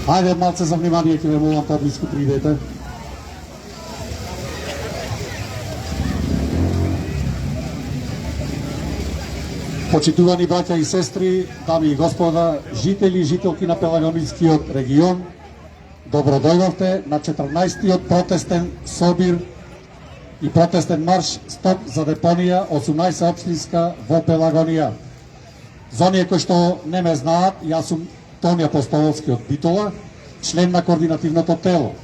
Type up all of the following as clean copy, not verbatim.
Ајде малце за внимание, ќе ве молам поблиску придете. Почитувани браќа и сестри, дами и господа, жители и жителки на Пелагонискиот регион, добро дојдовте на 14-тиот протестен собир и протестен марш Стоп за депонија 18 општинска во Пелагонија. За оние кои што не ме знаат, јас сум Тони Апостоловски од Битола, член на координативното тело.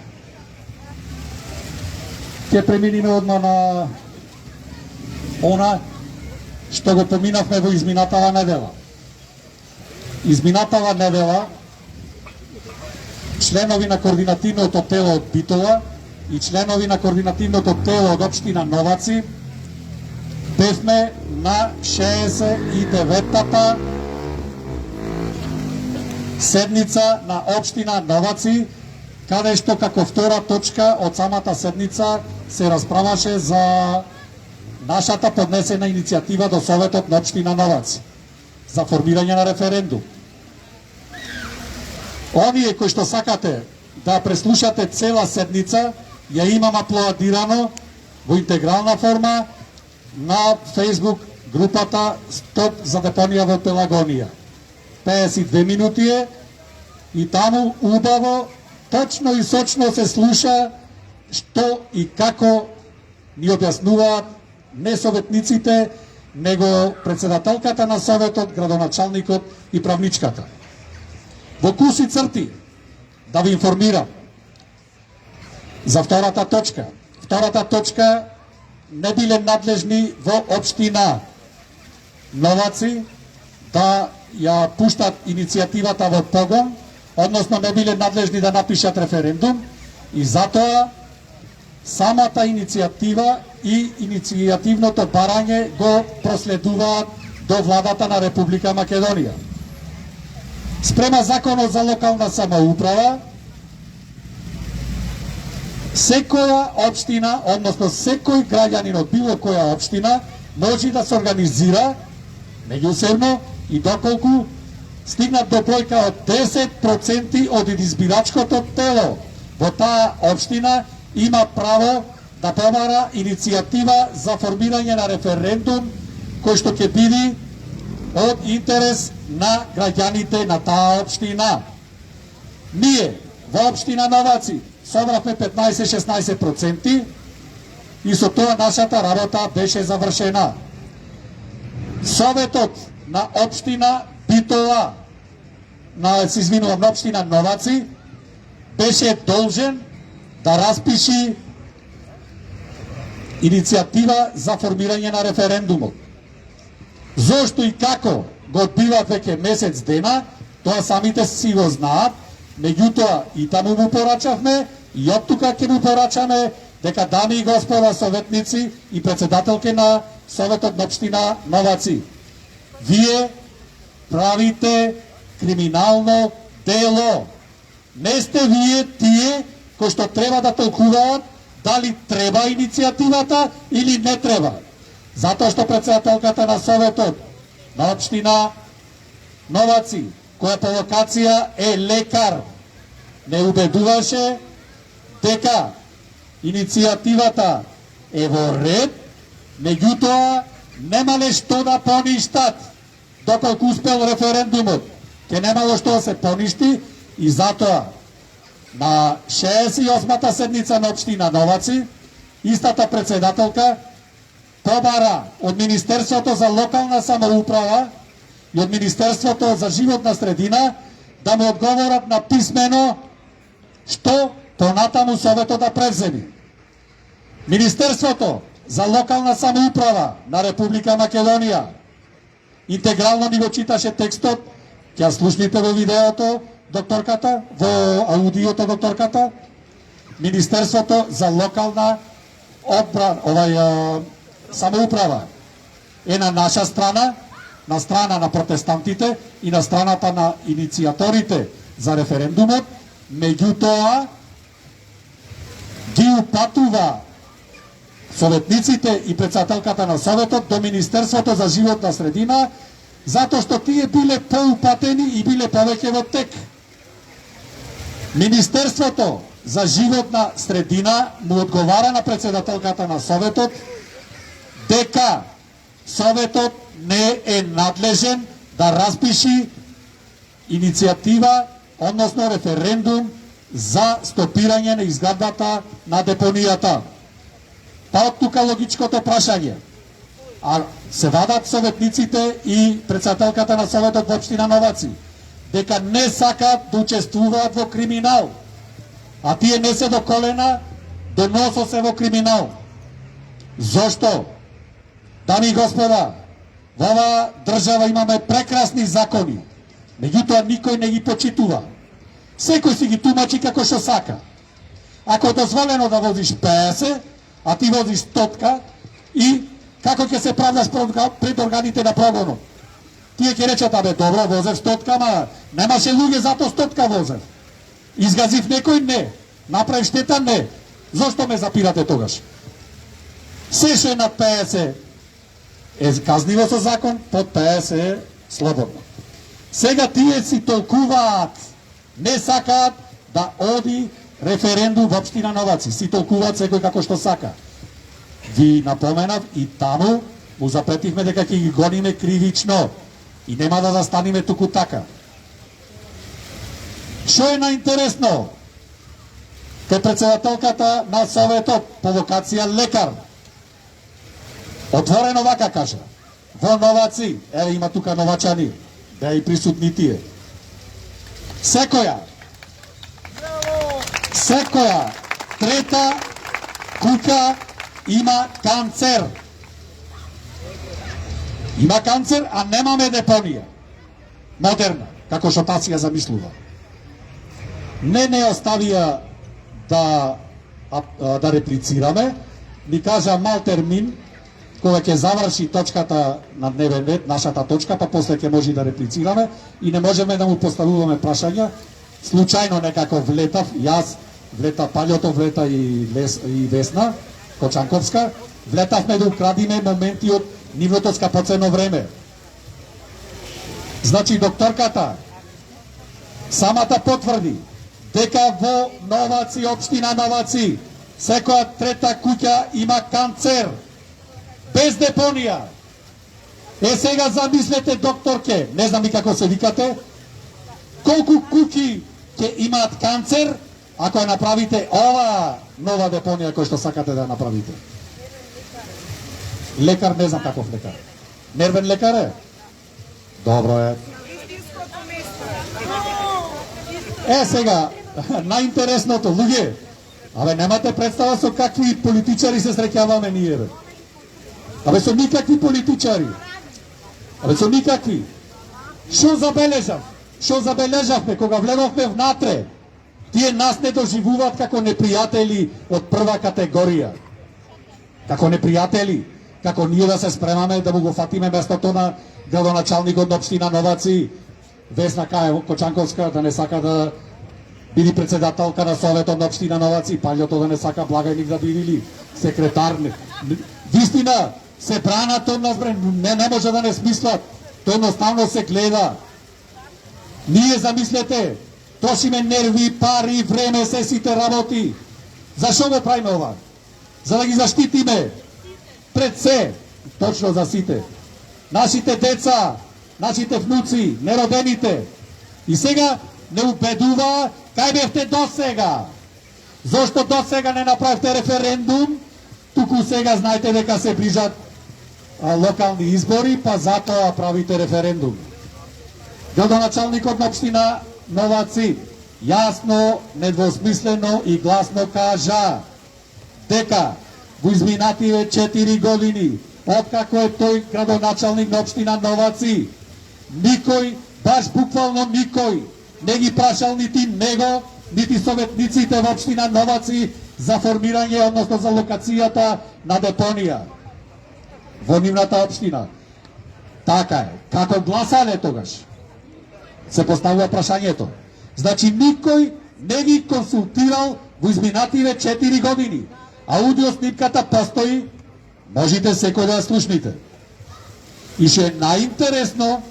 Ќе преминиме одма на она што го поминавме во изминатава недела. Изминатава недела членови на координативното тело од Битола и членови на координативното тело од општина Новаци бевме на 69-тата седница на општина Новаци, каде што како втора точка од самата седница се расправаше за нашата поднесена иницијатива до Советот на општина Новаци за формирање на референдум. Оние кои што сакате да преслушате цела седница, ја имам аплодирано во интегрална форма на Facebook групата Стоп за депонија во Пелагонија. 52 минути е и таму убаво, точно и сочно се слуша што и како ни објаснуваат не советниците, него председателката на Советот, градоначалникот и правничката. Во куси црти да ви информирам за втората точка. Втората точка не биле надлежни во општина Новаци да ја пуштат иницијативата во погон, односно не биле надлежни да напишат референдум и затоа самата иницијатива и иницијативното барање го проследуваат до владата на Република Македонија. Спрема законот за локална самоуправа, секоја општина, односно секој граѓанин од било која општина може да се организира меѓусебно и доколку стигнат до бројка од 10% од избирачкото тело во таа општина има право да побара иницијатива за формирање на референдум кој што ќе биде од интерес на граѓаните на таа општина. Ние во општина Новаци собравме 15-16% и со тоа нашата работа беше завршена. Советот на општина Битола, на општина Новаци, беше должен да распиши иницијатива за формирање на референдумот. Зошто и како го одбиват веќе месец дена, тоа самите си го знаат, меѓутоа и таму му порачавме и од тука ќе му порачаме дека, дами и господа советници и председателки на Советот на општина Новаци, вие правите криминално дело. Не сте вие тие кои што треба да толкуваат дали треба иницијативата или не треба. Затоа што председателката на Советот на општина Новаци, која по локација е лекар, не убедуваше дека иницијативата е во ред, меѓутоа немале што да поништат доколку успел референдумот. Ке немало што да се поништи и затоа на 68-та седница на општина Новаци истата председателка побара од Министерството за локална самоуправа и од Министерството за животна средина да му одговорат на писмено што понатаму Советот да превземи. Министерството за локална самоуправа на Република Македонија интегрално ни го читаше текстот, ќе слушнете во видеото докторката, во аудиото докторката. Министерството за локална самоуправа е на наша страна, на страна на протестантите и на страната на иницијаторите за референдумот, меѓутоа ги упатува советниците и председателката на Советот до Министерството за животна средина, затоа што тие биле поупатени и биле повеќе во тек. Министерството за животна средина му одговара на председателката на Советот дека Советот не е надлежен да распиши иницијатива, односно референдум за стопирање на изградбата на депонијата. Па од тука логичкото прашање. А се вадат советниците и председателката на Советот во општина Новаци дека не сакаат да учествуваат во криминал. А тие не се до колена, до носо се во криминал. Зошто? Дами и господа, во оваа држава имаме прекрасни закони, меѓутоа никој не ги почитува. Секој си ги тумачи како што сака. Ако е дозволено да возиш 50, а ти возиш 100, и како ќе се правдаш пред органите на прогонот? Тие ќе речат, абе, добро, возев 100, ма немаше луѓе, зато 100 возев. Изгазив некој? Не. Направив штета? Не. Зошто ме запирате тогаш? Се што е над 50 е казниво со закон, под 50 е слободно. Сега тие си толкуваат, не сакаат да оди референдум во општина Новаци. Си толкуваат секој како што сака. Ви напоменав и таму му запретивме дека ќе ги гониме кривично и нема да застаниме туку така. Што е наинтересно? Кај председателката на Советот по локација лекар отворено вака кажа: во Новаци, еве има тука новачани, да и присутни тие. Секоја трета куќа има канцер. Има канцер, а немаме депонија модерна, како што таа си ја замислува. Не оставија да реплицираме, ни кажа мал термин, кога ќе заврши точката на дневен ред, нашата точка, па после ќе може да реплицираме и не можеме да му поставуваме прашања. Случајно некако влетав, јас, влета Палјото, влета и Весна Кочанковска, влетавме да украдиме моменти од нивното скапоцено време. Значи, докторката самата потврди дека во Новаци, општина Новаци, секоја трета куќа има канцер, без депонија. Сега замислете, докторке, не знам и како се викате, колку куќи ќе имаат канцер ако ја направите ова нова депонија која што сакате да ја направите. Лекар, не знам каков лекар. Нервен лекар е? Добро е. Сега, најинтересното, луѓе, абе немате представа со какви политичари се среќаваме ние, бе. Абе со никакви политичари. Абе со никакви. Што забележавме кога влеговме внатре? Тие нас не доживуваат како непријатели од прва категорија. Како непријатели, како ние да се спремаме да му го фатиме местото на градоначалникот на општина Новаци, Весна Кочанковска, да не сака да биде председателка на Советот на општина Новаци, Палјото да не сака благајник да биде или секретар. Вистина, се бранат од нас, не може да не смислат. Тоа едноставно се гледа. Ние замислете, трошиме нерви, пари, време, се сите работи. Зашо го правиме ова? За да ги заштитиме пред се, точно за сите. Нашите деца, нашите внуци, неродените. И сега не убедува кај бевте до сега. Зошто до сега не направите референдум? Туку сега знаете дека се ближат локални избори, па затоа правите референдум. Градоначалникот на општина Новаци јасно, недвосмислено и гласно кажа дека во изминативе 4 години, откако е тој градоначалник на општина Новаци, никој, баш буквално никој, не ги прашал нити него, нити советниците во општина Новаци за формирање, односно за локацијата на депонија во нивната општина. Така е. Како гласале тогаш? Се поставува прашањето. Значи, никој не ги консултирал во изминативе 4 години. Аудиоснимката постои, можете секој да ја слушните. И што е најинтересно,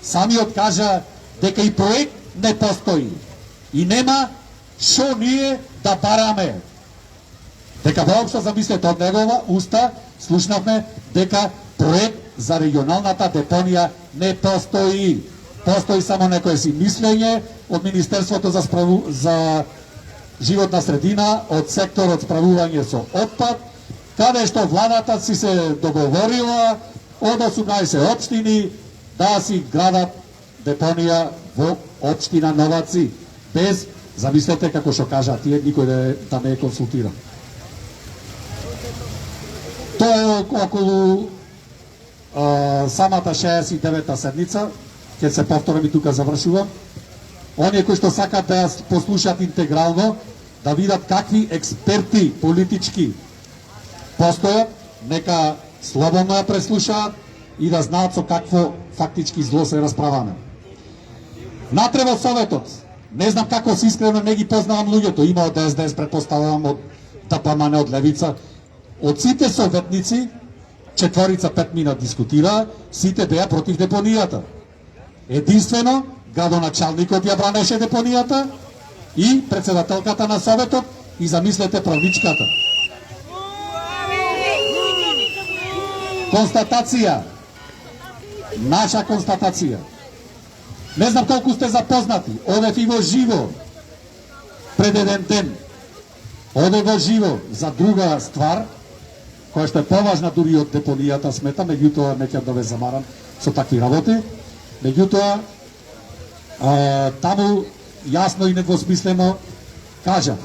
самиот кажа дека и проект не постои. И нема Шо ние да бараме? Дека воопшто замислете од негова уста слушнавме дека проект за регионалната депонија не постои. Постои само некое си мислење од Министерството за животна средина, од секторот справување со отпад, каде што владата си се договорила од 18 општини да си градат депонија во општина Новаци, без, замислете како што кажа тие, никој да не е консултиран. Тоа е околу самата 69-та седница, ќе се повторам и тука завршувам. Оние кои што сакат да ја послушат интегрално, да видат какви експерти политички постојат, нека слободно ја преслушаат и да знаат со какво фактички зло се расправаме. Натре во Советот, не знам како се искрено не ги познавам луѓето, има од СДС, предпоставувам од ДПМН, од Левица, од сите советници, 4-5 минат дискутираа, сите беа против депонијата. Единствено, градоначалникот ја бранеше депонијата и председателката на Советот и замислете правничката. Констатација. Наша констатација. Не знам колку сте запознати, одев и во живо пред еден ден. Одев во живо за друга ствар, која што е поважна дури од депонијата, сметам, меѓутоа не ќе да ве замарам со такви работи. Меѓутоа, таму јасно и недвосмислено кажа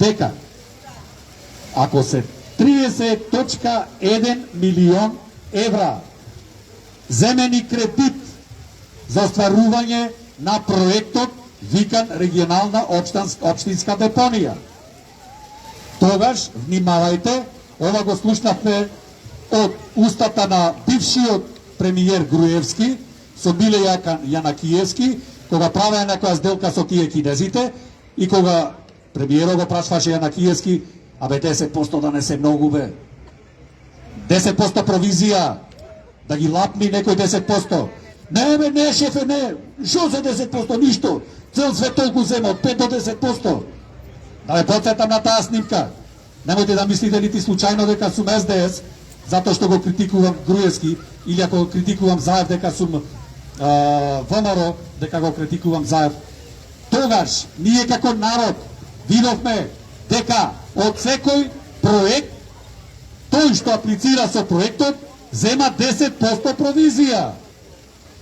дека ако се 30.1 милион евра земени кредит за остварување на проектот викан регионална општинска депонија, тогаш внимавајте, ова го слушнавме од устата на бившиот премиер Груевски со Миле Јанакиевски, кога правеа некоја сделка со тие кинезите и кога премиерот го прашваше Јанакиевски, абе 10% да не се многу бе. 10% провизија, да ги лапни некој 10%. Не бе, не шефе, не, шо за 10%, ништо. Цел свет толку зема, од 5 до 10%. Да ве подсетам на таа снимка. Немојте да мислите нити случајно дека сум СДС, затоа што го критикувам Груевски, или ако го критикувам Заев дека сум ВМРО, дека го критикувам Заев. Тогаш, ние како народ видовме дека од секој проект, тој што аплицира со проектот, зема 10% провизија.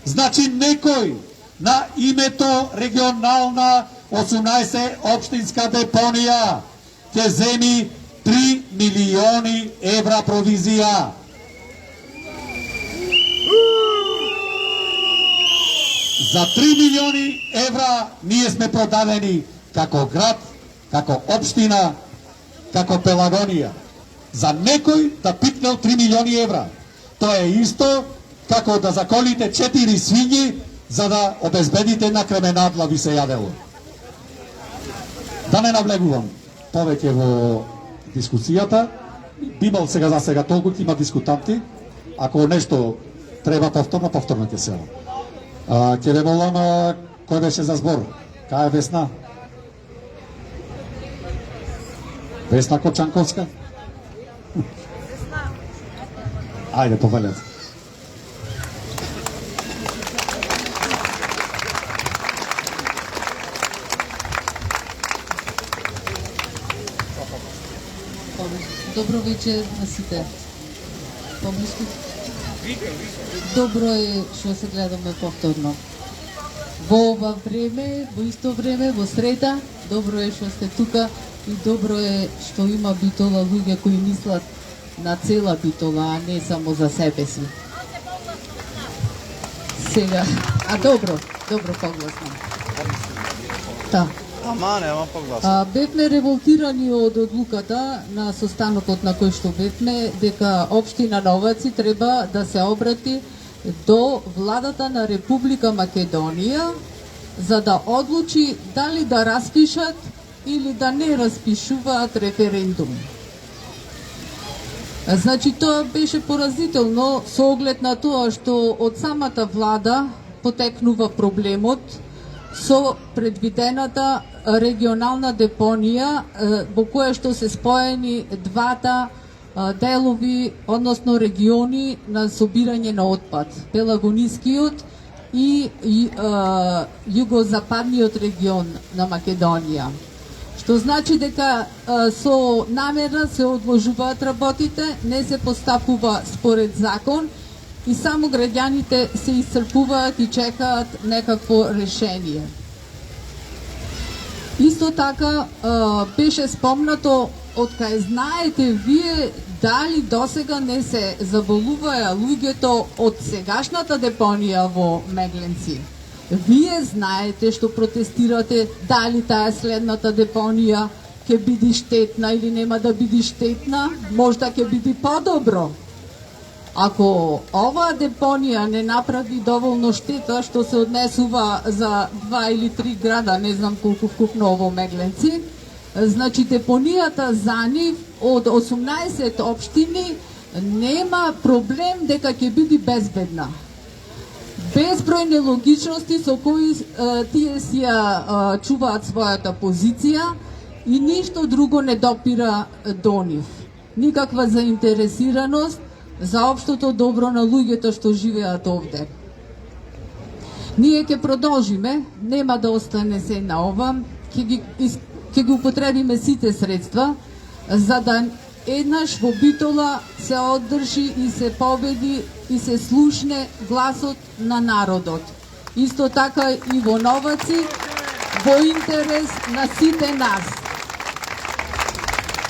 Значи некој на името регионална 18 општинска депонија ќе земи 3 милиони евра провизија. За 3 милиони евра ние сме продадени како град, како општина, како Пелагонија. За некој да пикнел 3 милиони евра. Тоа е исто како да заколите 4 свињи за да обезбедите една кременадла ви се јадело. Да не навлегувам повеќе во дискусијата. Бимал сега за сега толку, има дискутанти. Ако нешто треба повторно ќе се. Ќе ве молам, кој беше за збор? Кај е Весна? Весна Кочанковска? Ајде, повелете. Добро вечер на сите. Поблиску. Добро е што се гледаме повторно. Во ова време, во исто време, во среда, добро е што сте тука и добро е што има Битола луѓе кои мислат на цела Битола, а не само за себе си. Сега, добро погласно. Та. Ама погласно. Бевме револтирани од одлуката на состанокот на кој што бевме дека општина Новаци треба да се обрати до владата на Република Македонија за да одлучи дали да распишат или да не распишуваат референдум. Значи тоа беше поразително со оглед на тоа што од самата влада потекнува проблемот со предвидената регионална депонија во која што се споени двата делови, односно региони на собирање на отпад, Пелагонискиот и југозападниот регион на Македонија. Што значи дека со намера се одложуваат работите, не се постапува според закон и само граѓаните се исцрпуваат и чекаат некакво решение. Исто така беше спомнато, откај знаете вие дали досега не се заболуваја луѓето од сегашната депонија во Мегленци. Вие знаете што протестирате дали таа следната депонија ќе биде штетна или нема да биде штетна, можда ќе биде подобро. Ако оваа депонија не направи доволно штета што се однесува за 2 или 3 града, не знам колку вкупно во Мегленци, значи депонијата за нив од 18 општини нема проблем дека ќе биде безбедна. Безброј нелогичности со кои тие си ја чуваат својата позиција и ништо друго не допира до нив. Никаква заинтересираност за општото добро на луѓето што живеат овде. Ние ќе продолжиме, нема да остане се на ова, ќе ги употребиме сите средства за да еднаш во Битола се одржи и се победи и се слушне гласот на народот. Исто така и во Новаци, во интерес на сите нас.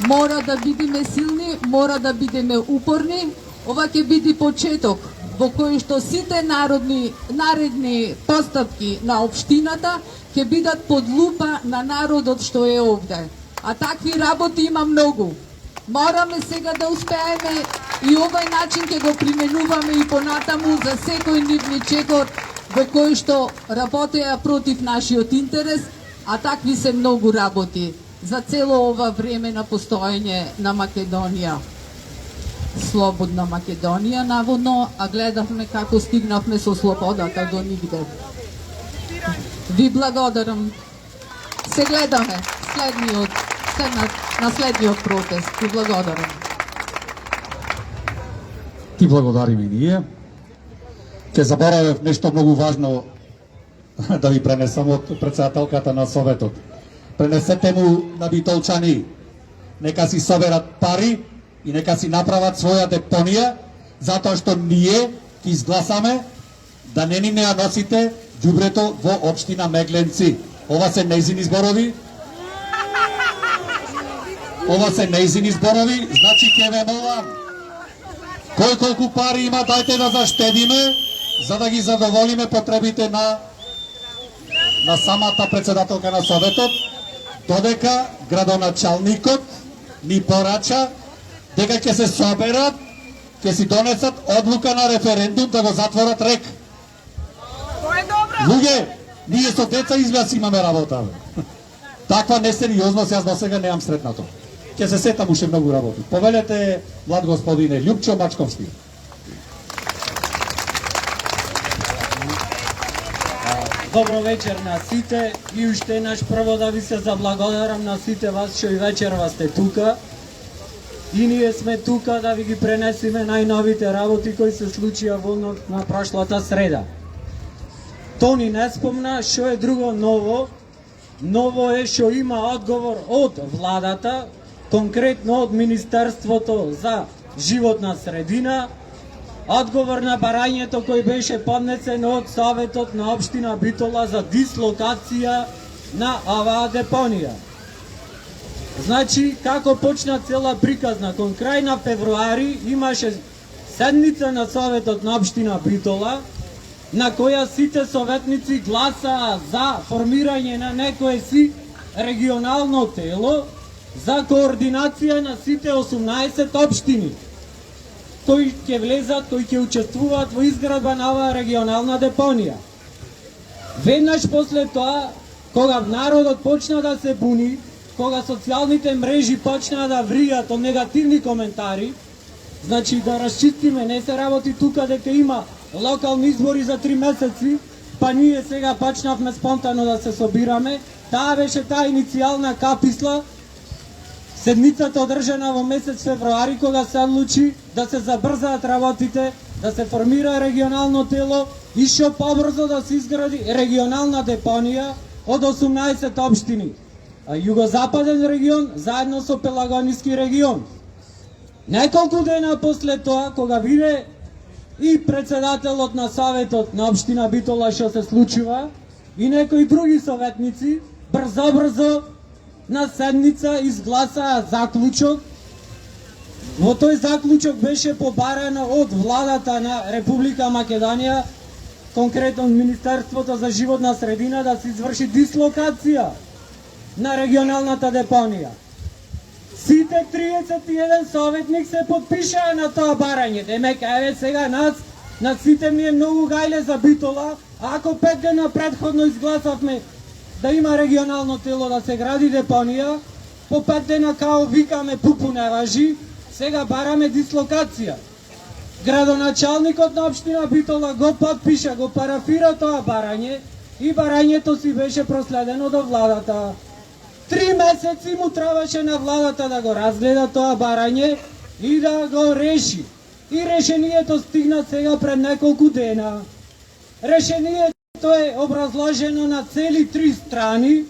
Мора да бидеме силни, мора да бидеме упорни. Ова ќе биде почеток во кој што сите наредни постапки на општината ќе бидат под лупа на народот што е овде. А такви работи има многу. Мораме сега да успееме и овај начин ќе го применуваме и понатаму за секој нивни чекор во кој што работеа против нашиот интерес, а такви се многу работи за цело ова време на постоење на Македонија. Слободна Македонија, наводно, а гледавме како стигнавме со слободата до нигде. Ви благодарам. Се гледаме на следниот протест. Ви благодарам. Ти благодарим и ние. Ке заборавев нешто многу важно да ви пренесам од председателката на Советот. Пренесете му на битолчани, нека си соберат пари и нека си направат своја депонија, затоа што ние ќе изгласаме да не ни неа носите ѓубрето во општина Мегленци. Ова се нејзини зборови. Ова се нејзини зборови, значи ќе ве молам. Кој колку пари има, дајте да заштедиме, за да ги задоволиме потребите на самата председателка на Советот, додека градоначалникот ни порача дека ќе се соберат, ќе си донесат одлука на референдум да го затворат РЕК. Луѓе, ние со деца изглед имаме работа. Таква несериозност јас до сега неам сретнато. Ќе се сетам уште многу работи. Повелете, млад господине Љупчо Мачковски. Добро вечер на сите и уште еднаш прво да ви се заблагодарам на сите вас што и вечерва сте тука. И ние сме тука да ви ги пренесиме најновите работи кои се случија во на прошлата среда. Тони не спомна што е друго ново. Ново е што има одговор од владата, конкретно од Министерството за животна средина, одговор на барањето кој беше поднесен од Советот на општина Битола за дислокација на оваа депонија. Значи, како почна цела приказна, кон крај на февруари имаше седница на Советот на општина Битола, на која сите советници гласаа за формирање на некое си регионално тело за координација на сите 18 општини, кои ќе влезат, кои ќе учествуваат во изградба на оваа регионална депонија. Веднаш после тоа, кога народот почна да се буни, кога социјалните мрежи почнаа да вријат од негативни коментари, значи да расчистиме, не се работи тука дека има локални избори за 3 месеци, па ние сега почнавме спонтано да се собираме. Таа беше таа иницијална каписла, седмицата одржана во месец февруари, кога се одлучи да се забрзаат работите, да се формира регионално тело и што побрзо да се изгради регионална депонија од 18 општини. Југозападен регион заедно со Пелагониски регион. Неколку дена после тоа, кога биде и председателот на Советот на општина Битола што се случува, и некои други советници, брзо на седница изгласаа заклучок. Во тој заклучок беше побарано од владата на Република Македонија, конкретно Министерството за животна средина, да се изврши дислокација на регионалната депонија. Сите 31 советник се подпишаа на тоа барање. Демек, еве сега нас сите ми е многу гајле за Битола. Ако 5 дена предходно изгласавме да има регионално тело, да се гради депонија, по 5 дена као викаме пупу не важи, сега бараме дислокација. Градоначалникот на општина Битола го подпиша, го парафира тоа барање и барањето си беше проследено до владата. 3 месеци му требаше на владата да го разгледа тоа барање и да го реши. И решението стигна сега пред неколку дена. Решението е образложено на цели 3 страни.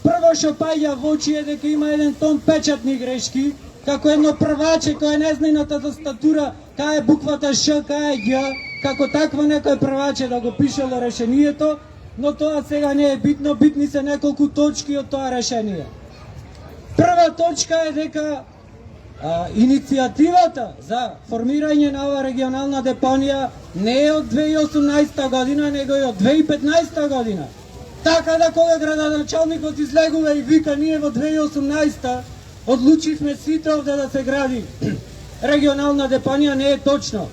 Прво што паѓа во очи е дека има еден тон печатни грешки, како едно прваче кој не знае на тастатура кај е буквата Ш, кај е Г, како такво некој прваче да го пишело решението, но тоа сега не е битно, битни се неколку точки од тоа решение. Прва точка е дека иницијативата за формирање на ова регионална депонија не е од 2018 година, него е од 2015 година. Така да кога градоначалникот излегува и вика ние во 2018 одлучивме сите овде да се гради регионална депонија, не е точно.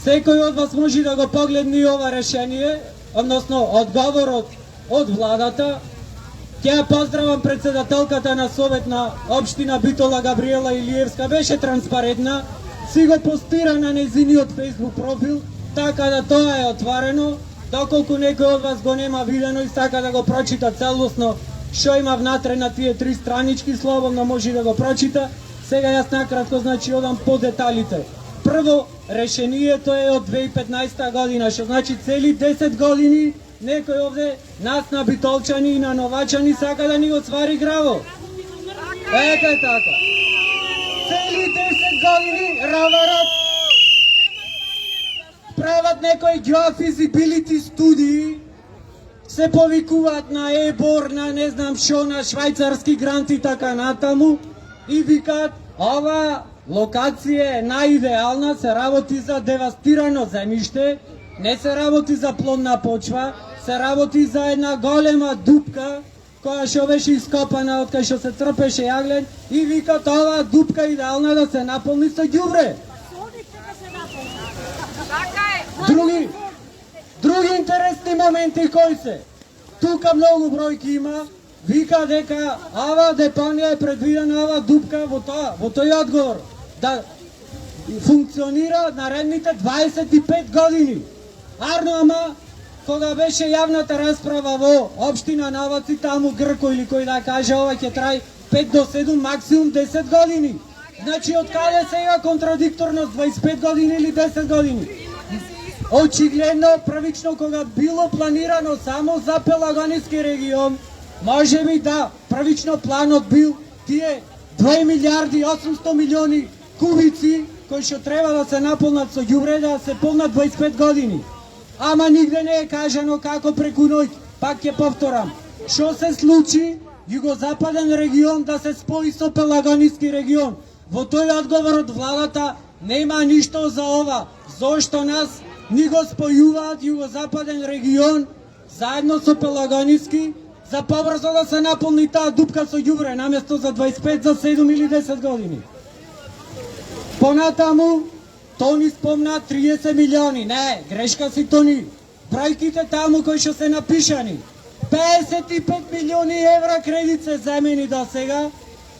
Секој од вас може да го погледне и ова решение, односно одговорот од владата. Ќе поздравам председателката на Совет на општина Битола Габриела Илиевска, беше транспарентна, си го постира на нејзиниот Facebook профил, така да тоа е отворено. Доколку некој од вас го нема видено и сака да го прочита целосно што има внатре на тие 3 странички, слободно може да го прочита. Сега јас накратко значи одам по деталите. Прво, решението е од 2015 година, што значи цели 10 години некој овде нас на битолчани и на новачани сака да ни го свари граво. Ете така. Цели 10 години раварат прават некои geofeasibility студии, се повикуваат на ЕБОР, на не знам шо, на швајцарски грант и така натаму и викаат ова локација е најидеална, се работи за девастирано земјиште, не се работи за плодна почва, се работи за една голема дупка која што беше ископана од кај што се трпеше јаглен и викаат оваа дупка идеална да се наполни со ѓубре. Други интересни моменти кои се? Тука многу бројки има, вика дека ова депонија е предвидена, ова дупка во тој одговор да функционира наредните 25 години. Арно, ама кога беше јавната расправа во општина Новаци, таму Грко или кој да каже ова ќе траи 5 до 7, максимум 10 години. Значи од каде сега контрадикторност 25 години или 10 години? Очигледно, првично кога било планирано само за Пелагониски регион, може би да, првично планот бил тие 2 милиарди 800 милиони кубици кои што треба да се наполнат со ѓубре да се полнат 25 години. Ама нигде не е кажано како преку ноќ. Пак ќе повторам. Што се случи југозападен регион да се спои со Пелагониски регион? Во тој одговор од владата нема ништо за ова. Зошто нас ни го спојуваат југозападен регион заедно со Пелагониски за побрзо да се наполни таа дупка со ѓубре наместо за 25 за 7 или 10 години. Понатаму Тони спомна 30 милиони. Не, грешка си Тони. Бројките таму кои што се напишани. 55 милиони евра кредит се земени до сега,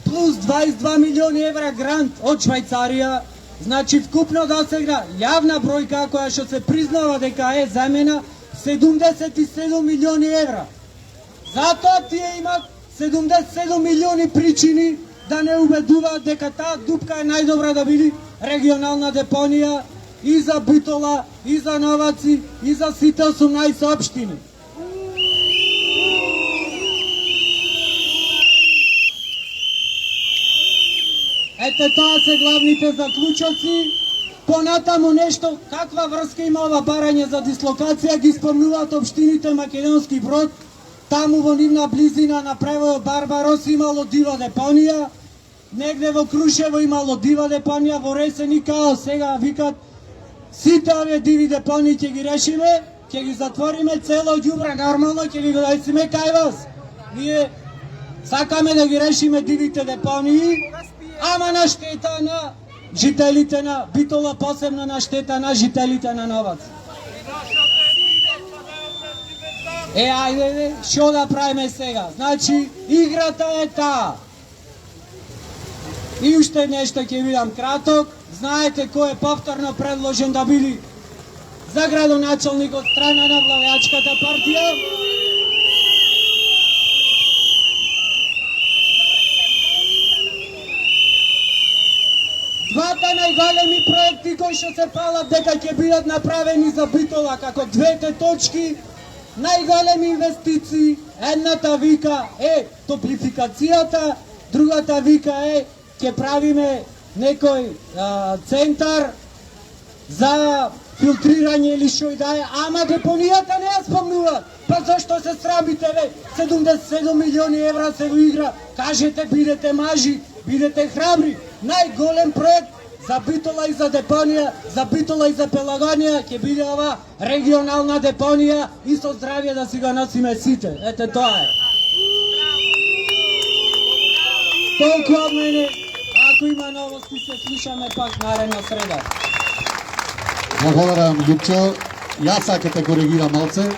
плюс 22 милиони евра грант од Швајцарија. Значи вкупно до сега јавна бројка која што се признава дека е земена 77 милиони евра. Затоа тие имат 77 милиони причини да не убедуваат дека таа дупка е најдобра да биде регионална депонија и за Битола, и за Новаци, и за сите 18 општини. Ете тоа се главните заклучоци. Понатаму нешто, каква врска има ова барање за дислокација, ги спомнуваат општините Македонски Брод, таму во нивна близина на превојот Барбарос имало дива депонија, негде во Крушево имало дива депонија, во Ресен и Као сега викат сите овие диви депонии ќе ги решиме, ќе ги затвориме, цело ѓубре нормално ќе ги донесиме кај вас. Ние сакаме да ги решиме дивите депонии, ама на штета на жителите на Битола, посебно на штета на жителите на Новац. Ајде, шо да правиме сега? Значи, играта е таа. И уште нешто ќе видам краток. Знаете кој е повторно предложен да биде за градоначалник од страна на владеачката партија? Двата најголеми проекти кои што се палат дека ќе бидат направени за Битола како двете точки, најголеми инвестиции, едната вика е топлификацијата, другата вика е ќе правиме некој центар за филтрирање или што и да е, ама депонијата не ја спомнуваат. Па зашто се срамите, ве? 77 милиони евра се во игра. Кажете, бидете мажи, бидете храбри. Најголем проект за Битола и за депонија, за Битола и за Пелагонија ќе биде ова регионална депонија и со здравје да си го носиме сите. Ете тоа е. Толку од мене. Ако има новости се слушаме пак наредна среда. Благодарам, Љупчо. Јас сака те коригирам малце.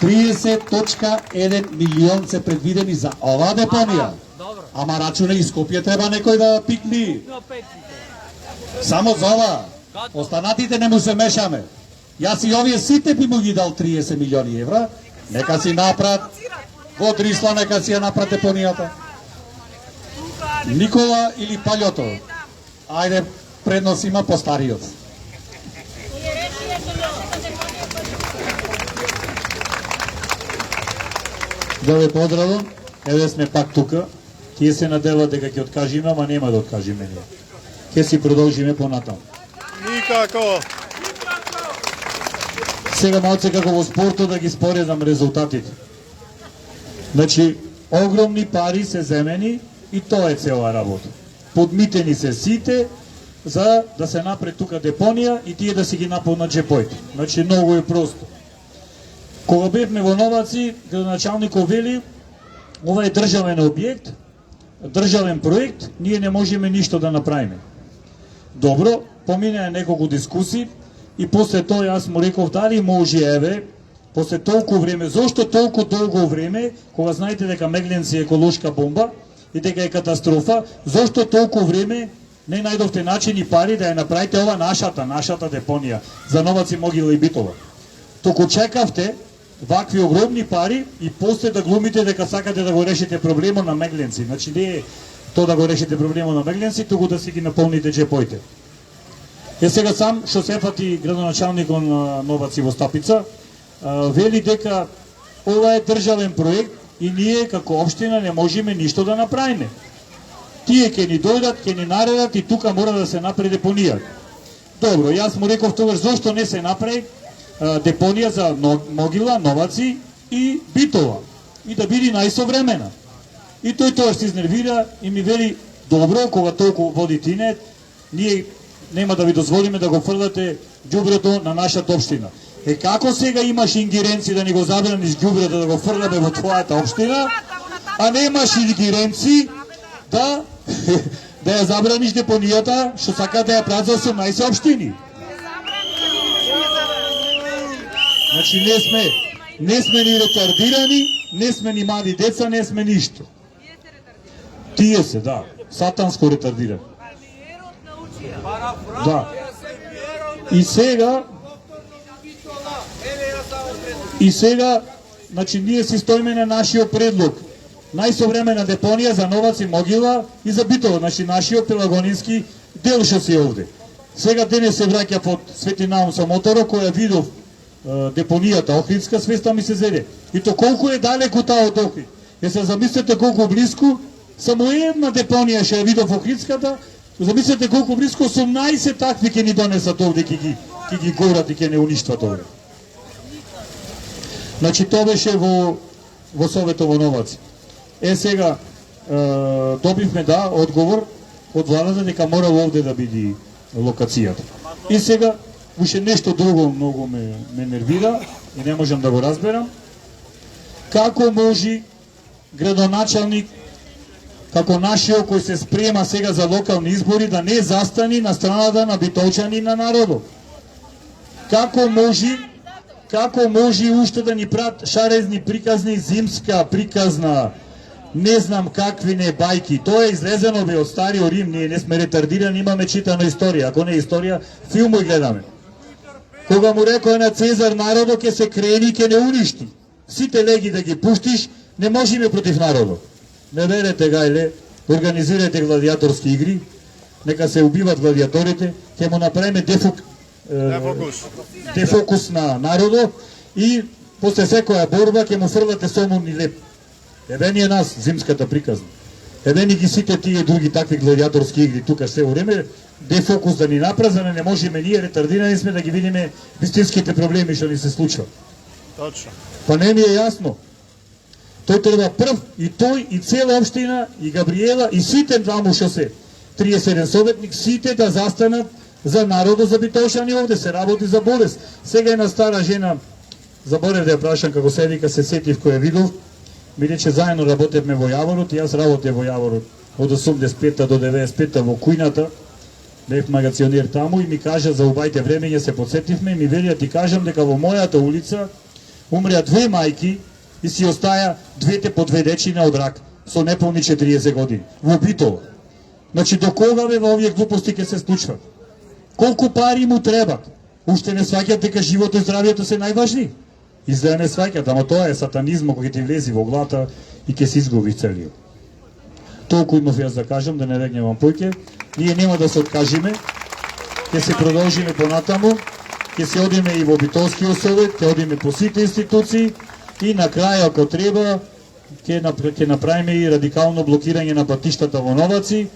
30.1 милион се предвидени за оваа депонија. Ама рачуне и Скопје треба некој да пикни. Само за ова. Останатите не му се мешаме. Јас и овие сите би му ги дал 30 милиони евра. Нека си направат. Во Дрисла нека си ја направат депонијата. Никола или Паљото. Ајде, преднос има по стариот. Да ве поздравам. Еве сме пак тука. Тие се надеват дека ќе откажиме, ама нема да откажиме ние. Ќе си продолжиме понатаму. Никако! Сега малце како во спортот да ги споредам резултатите. Значи, огромни пари се земени и тоа е цела работа. Подмитени се сите за да се направи тука депонија и тие да си ги наполнат джепоите. Значи, многу е просто. Кога бевме во Новаци, градоначалникот вели, ова е државен објект, државен проект, ние не можеме ништо да направиме. Добро, поминаа неколку дискусии и после тоа јас му реков дали може, еве, после толку време, зошто толку долго време, кога знаете дека Мегленци е еколошка бомба и дека е катастрофа, зошто толку време не најдовте начин и пари да ја направите ова нашата депонија за Новаци, Могила и Битола. Току чекавте вакви огромни пари и после да глумите дека сакате да го решите проблемот на Мегленци. Значи не е тоа да го решите проблемот на Мегленци, туку да си ги наполните джепоите. Сега сам што се фати градоначалникот на Новаци во Стапица, вели дека ова е државен проект и ние како општина не можеме ништо да направиме. Тие ќе ни дојдат, ќе ни наредат и тука мора да се направи депонија. Добро, јас му реков тогаш зошто не се направи депонија за Могила, Новаци и Битола и да биде најсовремена. И тој тоа се изнервира и ми вели, добро, кога толку води тине, ние нема да ви дозволиме да го фрлате ѓубрето на нашата општина. Како сега имаш ингеренци да ни го забраниш ѓубрето да го фрламе во твојата општина, а немаш ингеренци да ја забраниш депонијата што сака да ја прават за 18 општини. Значи не сме ни ретардирани, не сме ни мали деца, не сме ништо. Тие се, да, сатанско ретардирани. Да. И сега И сега, значи, ние си стоиме на нашиот предлог. Најсовремена депонија за Новац и Могила и за Битово, значи нашиот прилагонински дел што си овде. Сега денес се враќа под Свети Наум со мотора, која видов депонијата Охридска, свеста ми се зеде. И то колку е далеку таа од Охрид. Е се замислете колку близко, само една депонија што ја видов Охридската, замислете колку близко 18 такви ќе ни донесат овде, ќе ги горат и ќе не уништват овде. Значи тоа беше во Советово Новац. Сега добивме одговор од владата дека мора овде да биде локацијата. И сега уште нешто друго многу ме нервира и не можам да го разберам. Како може градоначалник како нашиот кој се спрема сега за локални избори да не застани на страната на битолчани и на народот? Како може уште да ни прат шарезни приказни, зимска приказна, не знам какви не бајки. Тоа е излезено бе од Стариот Рим, ние не сме ретардирани, имаме читано историја. Ако не е историја, филмој гледаме. Кога му рекоа на Цезар народот ќе се крени, ќе не уништи. Сите леги да ги пуштиш, не можеме против народот. Не верете гајле, организирате гладиаторски игри, нека се убиват гладиаторите, ќе му направиме дефокус на народот и после секоја борба ќе му фрлате сомун и леп. Еве ни е нас, зимската приказна. Еве ни ги сите тие други такви гладиаторски игри, тука се време, дефокус да ни напразане, не можеме ние, ретардирани сме да ги видиме вистинските проблеми што ни се случват. Точно. Па не ми е јасно. Тој треба прв, и тој, и цела општина, и Габриела, и сите дваму што се, 31 советник, сите да застанат за народот, за битолчани овде, се работи за болест. Сега една стара жена, заборев да ја прашам како се вика, се сетив која видов, ми рече заедно работевме во Јаворот, и јас работев во Јаворот од 85-та до 95-та во Кујната, бев магационер таму и ми кажа за убајте времења, се подсетивме и ми велија ти кажам дека во мојата улица умреа 2 мајки и си остаја 2 по 2 дечиња од рак со неполни 40 години во Битово. Значи до кога бе во овие глупости ќе се случват? Колку пари му требат? Уште не сваќат дека животот и здравието се најважни? Изгледа не сваќат, ама тоа е сатанизмо кој ќе ти влези во глата и ќе се изгуби целиот. Толку имав јас да кажам, да не регневам поќе. Ние нема да се откажиме, ќе се продолжиме понатаму, ќе се одиме и во Битолскиот совет, ќе одиме по сите институции и на крај, ако треба, ќе направиме и радикално блокирање на патиштата во Новаци.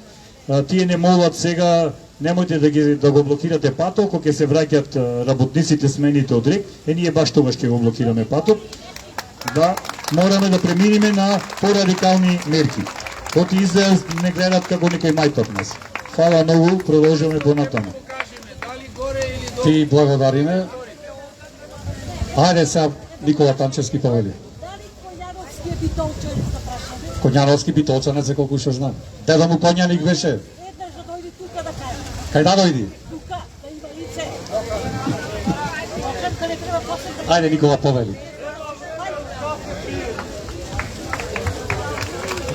Тие не молат сега, немојте да го блокирате патот, кога ќе се враќат работниците смените од РЕК, ние баш тогаш ќе го блокираме патот. Да, мораме да преминиме на порадикални мерки. Оти Израел не гледат како некој мајтап нас. Фала многу, продолжуваме понатаму. Ти благодариме. Ајде сега Никола Танчевски повели. Коњановски битолчанец е колку што знам. Деда му Коњаник беше. Еднаш да дојди тука да каже. Кај да дојди? Тука, да има лице. Каде треба после да... Ајде Никола повели.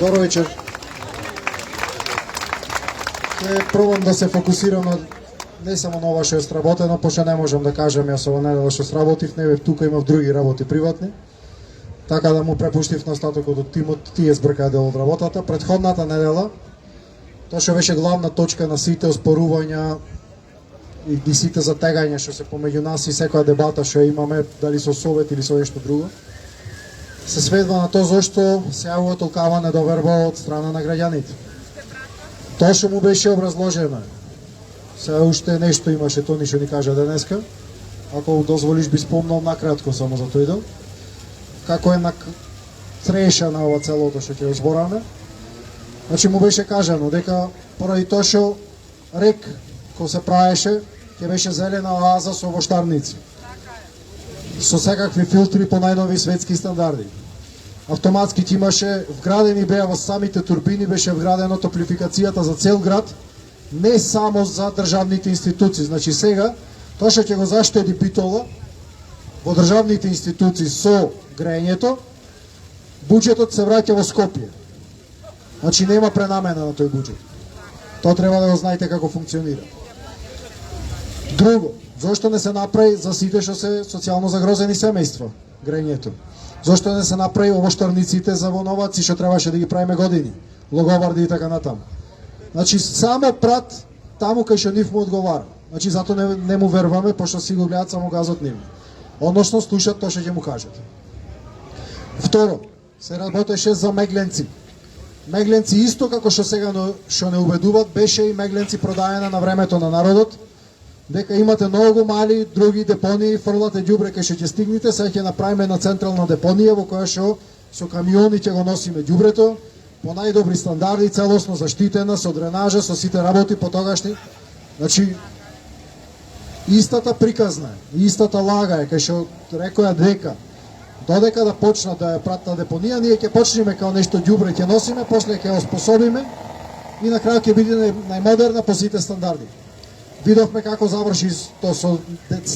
Добро вечер. Ќе пробам да се фокусирам на не само на ова што е сработено, пошто не можам да кажам јас ова недела што сработив, не бев тука, имав други работи приватни. Така да му препуштив на остатокот од тимот, тие збркаа дел од работата. Претходната недела, тоа што беше главна точка на сите оспорувања и сите затегања што се помеѓу нас и секоја дебата што имаме, дали со совет или со нешто друго, се сведува на тоа зашто се јавува толкава недоверба од страна на граѓаните. Тоа што му беше образложено. Сега уште нешто имаше Тони што ни кажа денеска. Ако дозволиш би спомнал накратко само за тој дел. Како е на треша на ова целото што ќе збораме. Значи му беше кажано дека поради тоа што РЕК кој се правеше ќе беше зелена оаза со воштарници. Со секакви филтри по најнови светски стандарди. Автоматски ти имаше вградени беа во самите турбини, беше вградено топлификацијата за цел град, не само за државните институции. Значи сега тоа што ќе го заштеди Битола во државните институции со грејењето, буџетот се враќа во Скопје. Значи нема пренамена на тој буџет. Тоа треба да го знаете како функционира. Друго, Зошто не се направи за сите што се социјално загрозени семејства грењето? Зошто не се направи овоштарниците за воноваци што требаше да ги правиме години, логоварди и така натаму? Значи само прат таму кај што нив му одговара. Значи затоа не му веруваме, пошто си го гледаат само газот нив. Односно слушат тоа што ќе му кажат. Второ, се работеше за мегленци. Мегленци исто како што сега што не убедуват, беше и мегленци продаена на времето на народот, дека имате многу мали други депонии, фрлате ѓубре кај што ќе стигнете, сега ќе направиме на централна депонија во која што со камиони ќе го носиме ѓубрето по најдобри стандарди, целосно заштитена, со дренажа, со сите работи по тогашни. Значи истата приказна е, истата лага е, кај што рекоја дека додека да почнат да ја пратат депонија, ние ќе почнеме као нешто ѓубре ќе носиме, после ќе оспособиме и на крај ќе биде најмодерна по сите стандарди. Видовме како заврши то со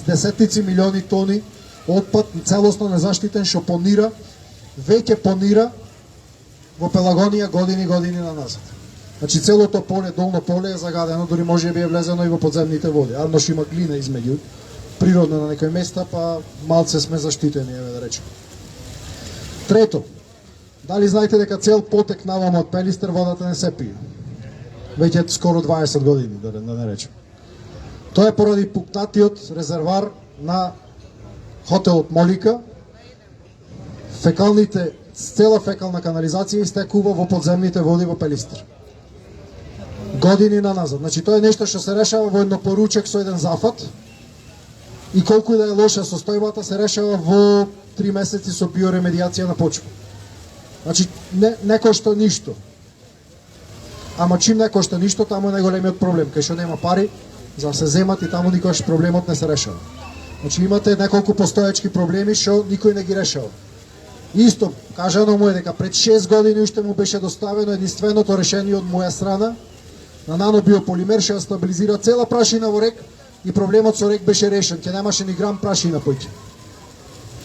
десетици милиони тони отпад, целосно незаштитен, што понира, веќе понира во Пелагонија години назад. Значи целото поле, долно поле е загадено, дури може би е влезено и во подземните води. Арнош има глина измеѓу, природна на некои места, па малце сме заштитени, еве да речем. Трето, дали знаете дека цел потек наваму од Пелистер водата не се пие? Веќе скоро 20 години, да не речем. Тоа е поради пукнатиот резервар на хотелот Молика. Цела фекална канализација истекува во подземните води во Пелистер. Години назад. Значи тоа е нешто што се решава во едно поручек со еден зафат и колку и да е лоша состојбата се решава во 3 месеци со биоремедијација на почва. Значи не кошта ништо. Ама чим не кошта ништо, таму е најголемиот проблем, кај што нема пари за да се земат и таму никош проблемот не се решава. Значи имате неколку постоечки проблеми што никој не ги решава. Исто, кажано му е дека пред 6 години уште му беше доставено единственото решение од моја страна на нанобиополимер што ја стабилизира цела прашина во рек и проблемот со рек беше решен, ќе немаше ни грам прашина поќе.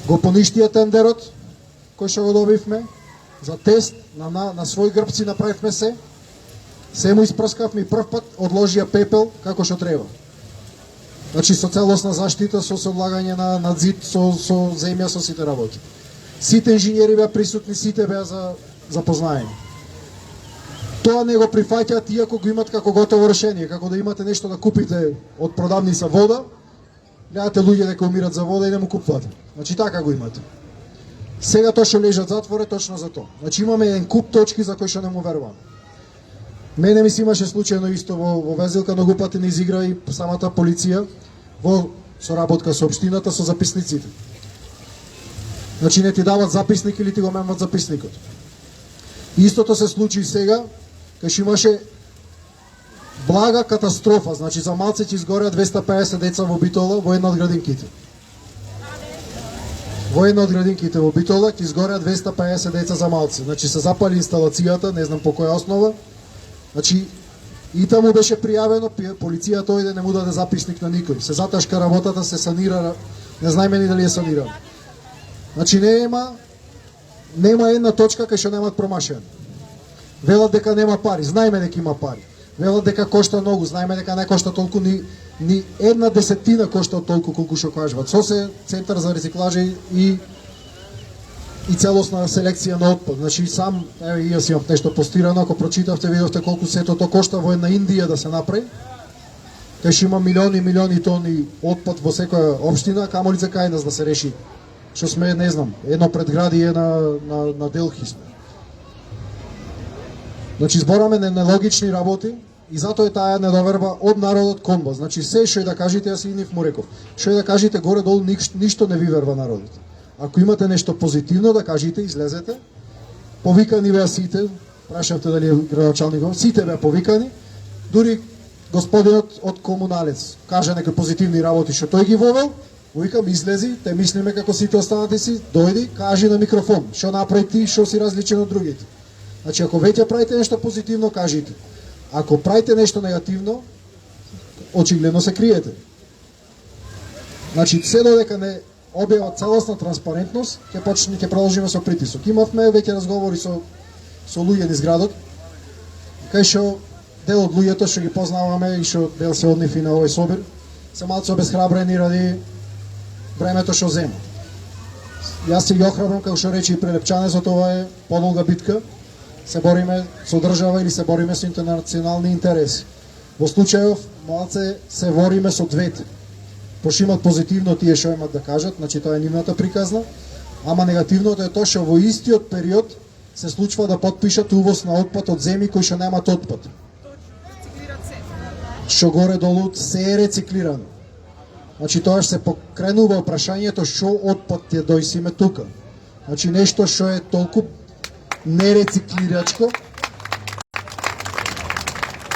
Го поништија тендерот кој што го добивме за тест на свој грбци направивме се му испрскавме и прв пат одложија пепел како што треба. Значи со целосна заштита, со одлагање на зид, со земја, со сите работи. Сите инженери беа присутни, сите беа запознаени. Тоа не го прифаќаат иако го имат како готово решение, како да имате нешто да купите од продавница вода, гледате луѓе дека умират за вода и не му купувате. Значи така го имате. Сега тоа што лежат затвор е точно за тоа. Значи имаме еден куп точки за кои што не му верувам. Мене ми се имаше случајно исто во Везилка, многу пати не изигра и самата полиција во соработка со општината со записниците. Значи не ти дават записник или ти го менват записникот. Истото се случи и сега, кај што имаше блага катастрофа, значи за малце ќе изгореа 250 деца во Битола во една од градинките. Во една од градинките во Битола ќе изгореа 250 деца за малце. Значи се запали инсталацијата, не знам по која основа. Значи и таму беше пријавено, полицијата ојде, не му даде записник на никој. Се заташка работата, се санира, не знаеме ни дали е санирано. Значи нема една точка кај што немат промашено. Велат дека нема пари, знаеме дека има пари. Велат дека кошта многу, знаеме дека не кошта толку, ни една десетина кошта од толку колку што кажуват. Со се центар за рециклажа и целосна селекција на отпад. Значи сам, еве и јас имам нешто постирано, ако прочитавте, видовте колку сето тоа кошта во една Индија да се направи. Кај што има милиони тони отпад во секоја општина, камоли за кај нас да се реши. Што сме, не знам, едно предградие на Делхи сме. Значи збораме нелогични работи и затоа е таа недоверба од народот кон вас. Значи се што и да кажете, јас и нив му реков. Што и да кажете горе-долу ништо не ви верва народот. Ако имате нешто позитивно да кажете, излезете. Повикани беа сите, прашавте дали е градоначалникот, сите беа повикани. Дури господинот од комуналец каже некои позитивни работи што тој ги вовел, викам излези, те мислиме како сите останати си, дојди, кажи на микрофон, што направи ти, што си различен од другите. Значи ако веќе правите нешто позитивно, кажите. Ако правите нешто негативно, очигледно се криете. Значи се додека не објава целосна транспарентност, ќе продолжиме со притисок. Имавме веќе разговори со луѓе низ градот, кај што дел од луѓето што ги познаваме и што дел се од нив и на овој собир, се малце обесхрабрени ради времето што зема. Јас се ги охрабрам, како што рече и Прелепчанецот, ова е подолга битка. Се бориме со држава или се бориме со интернационални интереси. Во случајов малце се бориме со двете. Пошто имат позитивно тие што имат да кажат, значи тоа е нивната приказна, ама негативното е тоа што во истиот период се случва да потпишат увоз на отпад од земји кои што немаат отпад. Што горе-долу се е рециклирано. Значи тоа што се покренува прашањето што отпад ќе дојсиме тука. Значи нешто што е толку нерециклирачко,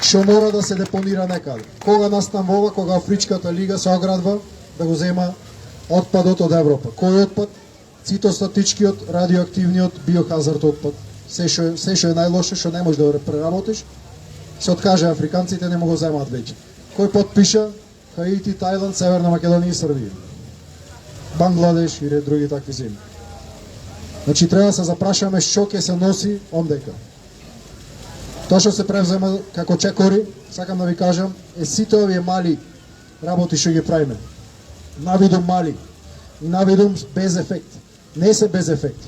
што мора да се депонира некаде. Кога настанува, кога Афричката лига се оградва да го зема отпадот од Европа. Кој отпад? Цитостатичкиот, радиоактивниот, биохазард отпад. Се што е најлоше, што не можеш да го преработиш, се откаже, африканците не могу го земаат веќе. Кој подпиша? Хаити, Тајланд, Северна Македонија и Србија. Бангладеш и ред други такви земји. Значи треба да се запрашаме што ќе се носи ондека. Тоа што се превзема како чекори, сакам да ви кажам, е сите овие мали работи што ги правиме. Навидум мали и навидум без ефект. Не се без ефект.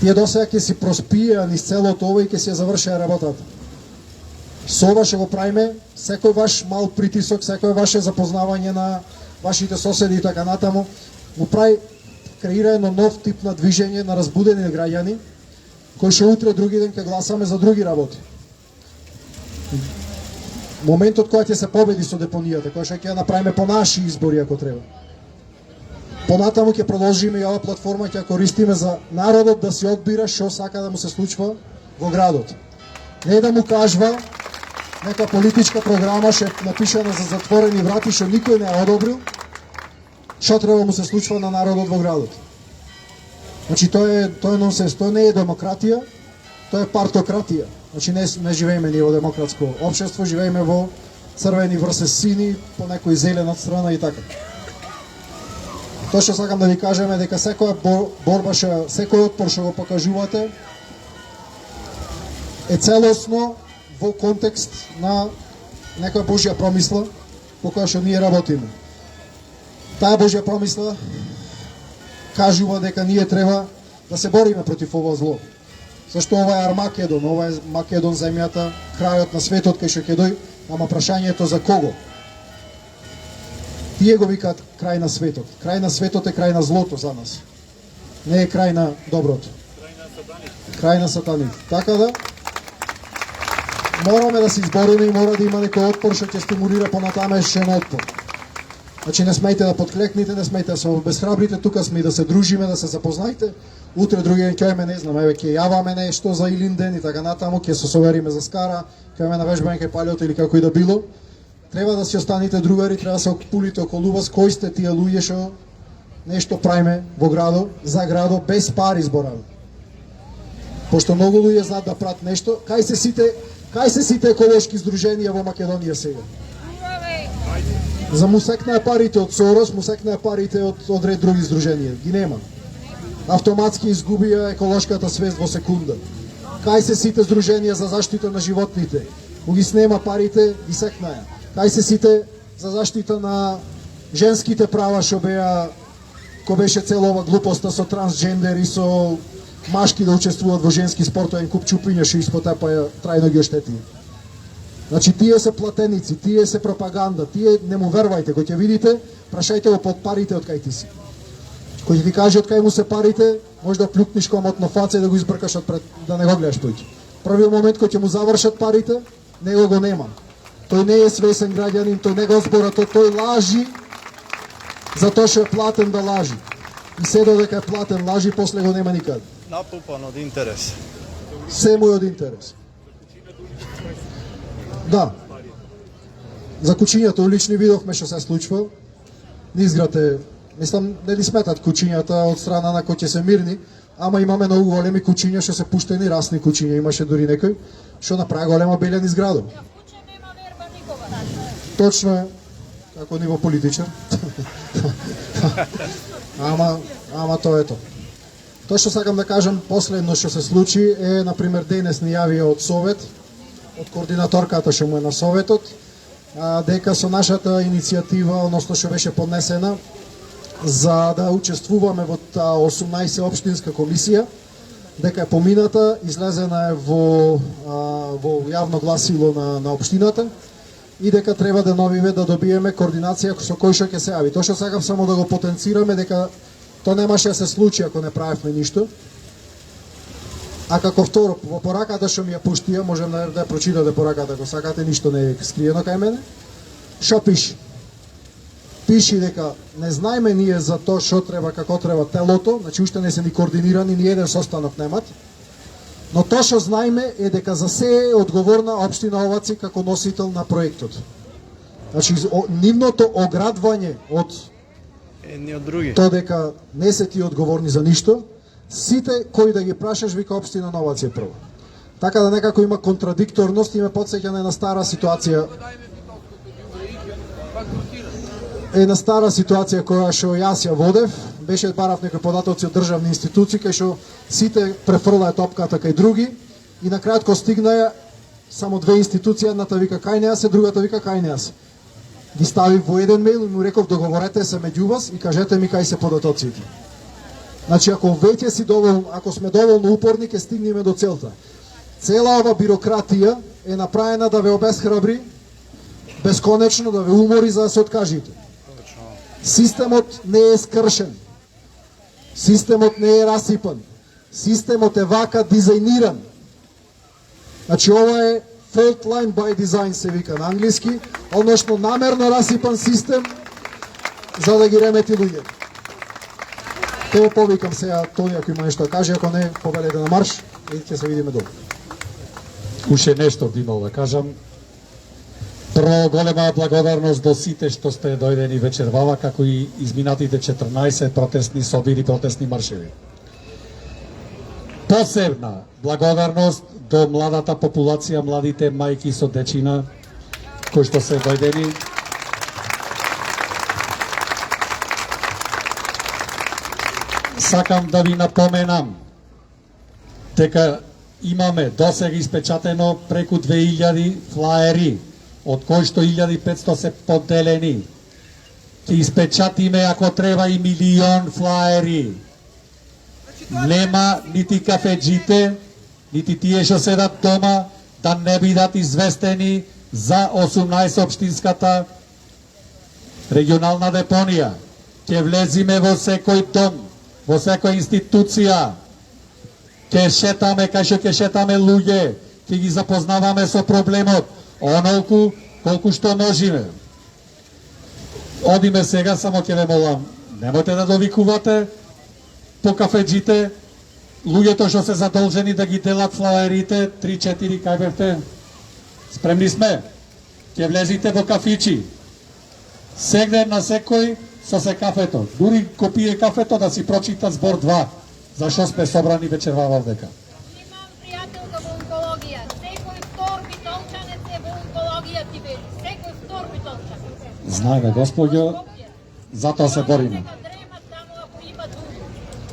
Тие досега ќе си проспија низ целото ова и ќе си ја завршија работата. Со ова што го правиме, секој ваш мал притисок, секој ваше запознавање на вашите соседи и така натаму, го прави, креира едно нов тип на движење на разбудени граѓани, кои што утре други ден ќе гласаме за други работи. Моментот кој ќе се победи со депонијата, кој што ќе направиме по наши избори ако треба. Понатаму ќе продолжиме и ова платформа ќе користиме за народот да си одбира што сака да му се случува во градот. Не да му кажва нека политичка програма што е напишана за затворени врати што никој не ја одобрил, што треба му се случва на народот во градот. Значи тоа е нонсенс, тоа не е демократија, тоа е партократија. Значи не живееме ние во демократско општество, живееме во црвени врсе сини, по некој зелен од страна и така. Тоа што сакам да ви кажем е дека секоја борба, секој отпор што го покажувате е целосно во контекст на некоја Божја промисла по која што ние работиме. Таа Божја промисла кажува дека ние треба да се бориме против ова зло. Зашто ова е Армакедон, ова е Македон земјата, крајот на светот кај што ќе дој, ама прашањето за кого? Тие го викаат крај на светот. Крај на светот е крај на злото за нас. Не е крај на доброто. Крај на сатаните. Така да мораме да се избориме и мора да има некој отпор што ќе стимулира понатамешен отпор. Значи не смејте да подклекните, не смејте да се обесхрабрите, тука сме и да се дружиме, да се запознајте. Утре други ден ќе не знам, еве ќе јаваме нешто за Илинден и така натаму, ќе се совериме за Скара, ќе на вежбање кај Палиот или како и да било. Треба да си останете другари, треба да се окупулите околу вас, кои сте тие луѓе што нешто правиме во градот, за градот, без пари збораме. Пошто многу луѓе знаат да прават нешто, кај се сите еколошки здруженија во Македонија сега? За му секнаа парите од Сорос, му секнаа парите од ред други здруженија. Ги нема. Автоматски изгубија еколошката свест во секунда. Кај се сите здруженија за заштита на животните? Му ги снема парите, ги секнаа. Кај се сите за заштита на женските права што беа, кој беше цела ова глупоста со трансджендер и со машки да учествуваат во женски спортови, куп чупиња што испотапаја, трајно ги оштетија. Значи тие се платеници, тие се пропаганда, тие не му вервајте, кој ќе видите, прашајте го под парите од кај ти си. Кој ќе ти каже од кај му се парите, може да плюкниш комотно фаца и да го избркаш отпред, да не го гледаш тој. Првиот момент кој ќе му завршат парите, него го нема. Тој не е свесен граѓанин, тој не го збора, тој лажи затоа што е платен да лажи. И се додека е платен лажи, после го нема никаде. Напупан од интерес. Се му е од интерес. Да. За кучињата улични видовме што се случува. Низград мислам, не ни сметат кучињата од страна на кои ќе се мирни, ама имаме многу големи кучиња што се пуштени, расни кучиња, имаше дури некој што направи голема белја низ градот. Точно е, како ниво политичар. ама тоа е тоа. Тоа што сакам да кажам последно што се случи е, например, денес ни јавија од Совет, од координаторката што му е на Советот, дека со нашата иницијатива, односно што беше поднесена, за да учествуваме во таа 18 општинска комисија, дека е помината, излезена е во јавно гласило на општината и дека треба деновиве да добиеме координација со кој што ќе се јави. Тоа што сакам само да го потенцираме дека тоа немаше да се случи ако не правевме ништо. А како второ, во пораката што ми ја пуштија, можем да ја прочитате пораката ако сакате, ништо не е скриено кај мене. Што пише? Пише дека не знаеме ние за тоа што треба, како треба телото, значи уште не се ни координирани, ни еден состанок немат. Но тоа што знаеме е дека за се е одговорна општина Оваци како носител на проектот. Значи нивното оградување од Едни од други. тоа дека не се ти одговорни за ништо, сите кои да ги прашаш вика општина Оваци е прво. Така да некако има контрадикторност и ме потсеќа на стара ситуација. Една стара ситуација која што јас ја водев, беше барав некои податоци од државни институции кај што сите префрлаа топката кај други и на крајот кога стигнаа само две институции, едната вика кај неа се, другата вика кај неа се. Ги ставив во еден мејл и му реков договорете се меѓу вас и кажете ми кај се податоците. Значи ако веќе си доволно, ако сме доволно упорни ќе стигнеме до целта. Цела ова бирократија е направена да ве обесхрабри бесконечно, да ве умори за да се откажите. Системот не е скршен. Системот не е расипан. Системот е вака дизајниран. Значи ова е fault line by design се вика на англиски, односно намерно расипан систем за да ги ремети луѓето. Тоа повикам сега Тони ако има нешто да каже, ако не повелете на марш и ќе се видиме долу. Уште нешто би имал да кажам. Прво, голема благодарност до сите што сте дојдени вечервава, како и изминатите 14 протестни собири, протестни маршеви. Посебна благодарност до младата популација, младите мајки со дечина, кои што се дојдени. Сакам да ви напоменам дека имаме досега испечатено преку 2000 флаери, од кои што 1500 се поделени. Ќе испечатиме ако треба и 1.000.000 флаери. Нема нити кафеджите, нити тие што седат дома да не бидат известени за 18 општинската регионална депонија. Ќе влезиме во секој дом, во секоја институција. Ќе шетаме, кај што ќе шетаме луѓе, ќе ги запознаваме со проблемот, онолку колку што можеме. Одиме сега, само ќе ве молам, немојте да довикувате по кафеджите, луѓето што се задолжени да ги делат флаерите, 3-4 кај бевте. Спремни сме, ќе влезите во кафичи, сегде на секој со се кафето, дури ко пие кафето да си прочита збор 2, зашо сме собрани вечерва овдека. Имам пријателка во онкологија. Секој втор битолчанец е во онкологија ти бе. Секој втор битолчанец. Знаеме, господјо, затоа се бориме. Дремат таму ако има дури.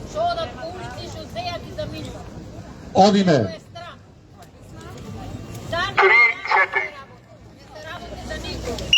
Што одат по улици, што зејат и заминуват. Одиме. Тоа е страх. Да, не се работи за никого.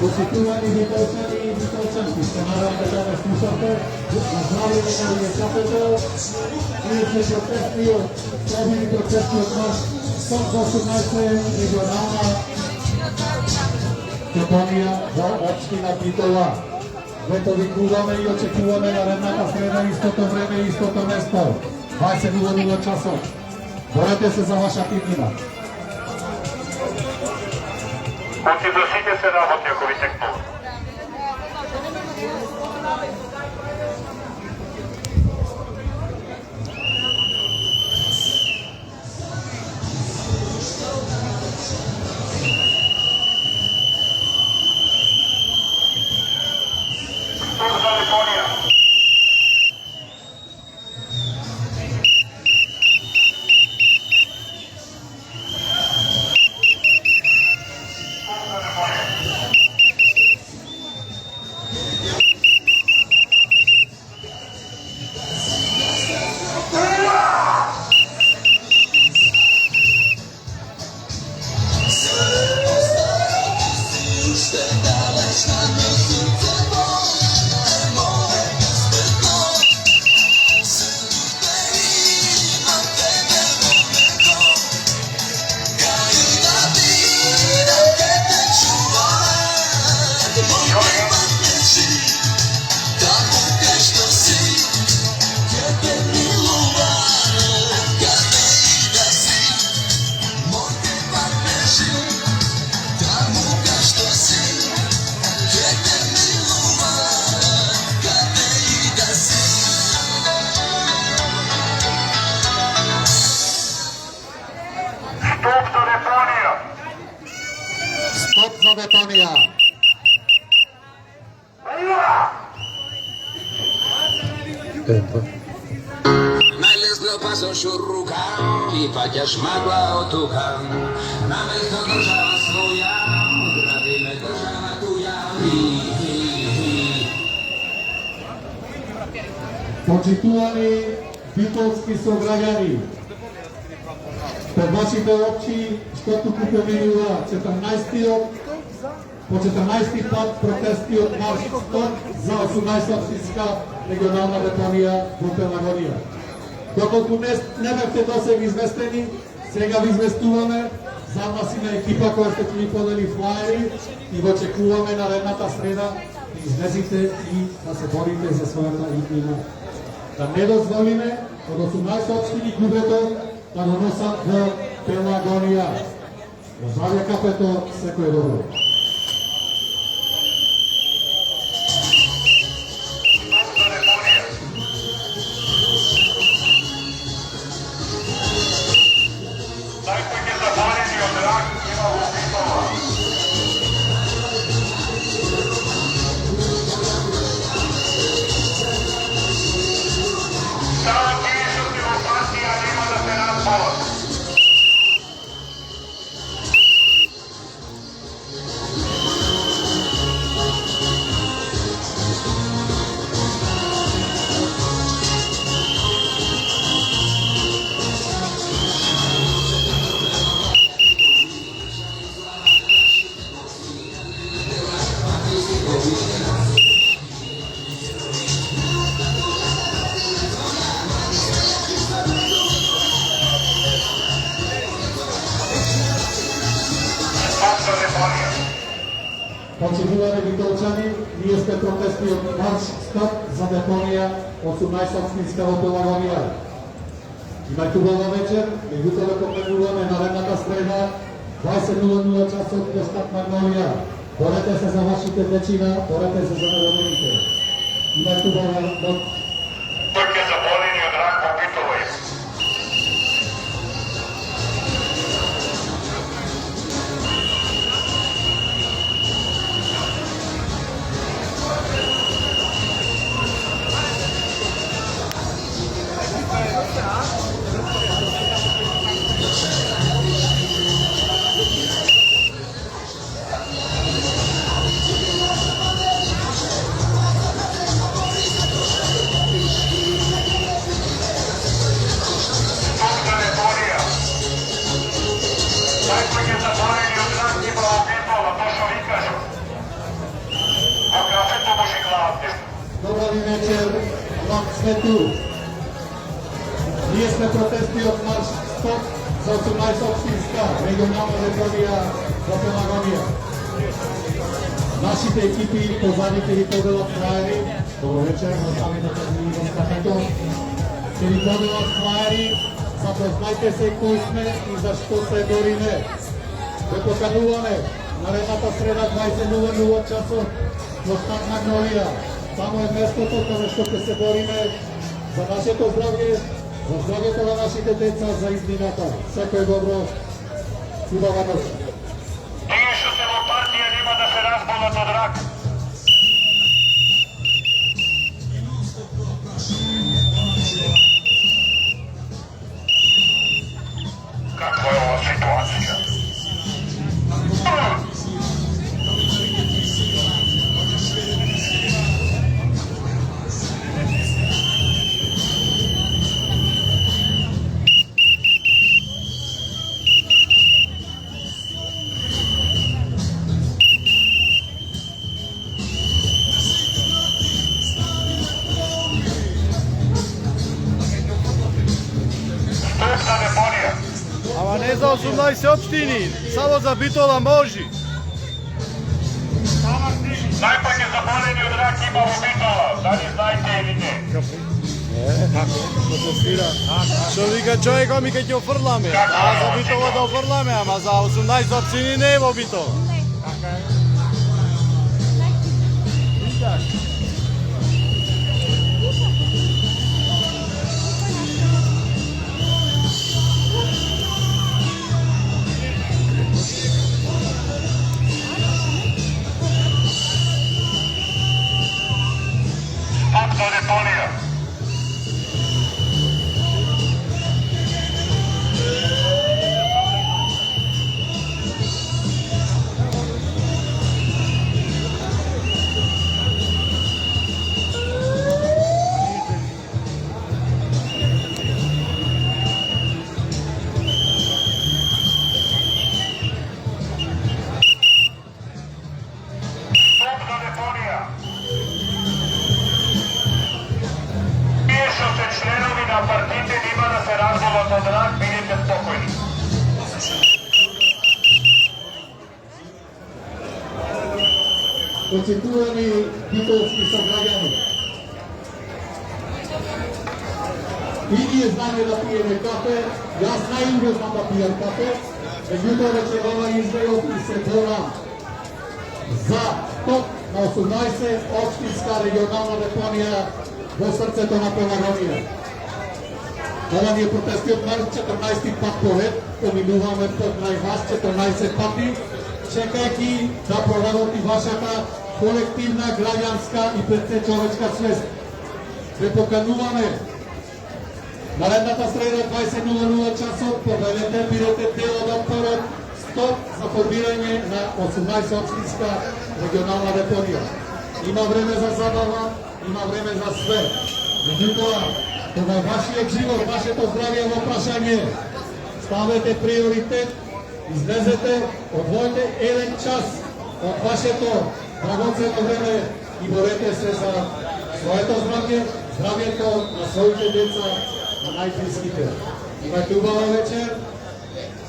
Посетувани Витолчани и Витолчанки, се наравно да ме слушате, наздравljeni на Вијесапето, ние сме протестниот, пробили протестниот марш 118 регионална Тетонија во општина Битола. Вето викуваме и очекуваме наредната среда истото време и истото место, 20:00 часот. Борете се за ваша иднина. Отидосите се работи ако ви текнува. Стоп за Депонија! Najlesno paso šurukam i paćaš magla otukam. Namjesto država svoja, radi me država tuja. Почитувани битолски сограѓани, пред вашите очи што туку поминува 14-тиот, по 14-ти пат протестиот марш стоп за 18 општинска регионална Депонија во Пелагонија. Доколку не бевте досега известени, сега ви известуваме, за нас има екипа која што ќе ви подели флаери и го очекуваме наредната среда да излезите и да се борите за својата иднина. Да не дозволиме од 18 општини губето да доносат во Пелагонија. Во здравје капето, секој добро. Почитувани битолчани, ние сме протестниот марш стоп за Депонија 18 општинска во Пелагонија. Имајте убава вечер, меѓутоа да поминуваме наредната среда 20:00 часот во штаб Магнолија. Борете се за вашите дечина, борете се за неволните. Имајте убава ноќ. Тој ќе заболени од рак во Битола. вечер, вам сме ту. Ние сме протестниот марш СТОП за 18 општинска регионална реформија во Пелагонија. Нашите екипи позадите ви поделат флаери. Добро вечер, наставите ни во стафето. Ќе ви поделат флаери, запознајте се кои сме и зашто се бориме. Ве покануваме наредната среда 20:00 часот во штаб Магнолија. Таму е местото каде што ќе се бориме за нашето здравје, за здравјето на нашите деца, за иднината. Секој добро, убава ноќ. Тие што се во партија нема да се разболат од рак. Каква е ова ситуација? Ама не за 18 општини, само за Битола можи. Најпаќе заболени од рак има во Битола, дали знаете или не? Што вика човекот ми кај ќе офрламе. А за Битола да офрламе, ама за 18 општини не е во Битола. Пак до депонија. Пак до депонија. Тие што се членови на партиите нема да се разболат од рак, бидете спокојни. Почитувани битолски сограѓани, и ние знаме да пиеме кафе, јас најубаво знам да пијам кафе, меѓутоа вечерава излегов и се борам за СТОП на 18 општинска регионална депонија во срцето на Пелагонија. Ова ни е протестиот марш 14 пат поред, поминуваме покрај вас 14 пати, чекајќи да проработи вашата колективна, граѓанска и предсечовечка свест. Ве покануваме наредната среда 20:00 часот, повелете, бидете дел од отпорот СТОП за формирање на 18 општинска регионална депонија. Има време за забава, има време за све. Меѓутоа, кога вашиот живот, вашето здравје во прашање, ставете приоритет, излезете, одвојте еден час од вашето драгоценно време и борете се за своето здравје, здравјето на своите деца, на најблиските. Имајте убава вечер,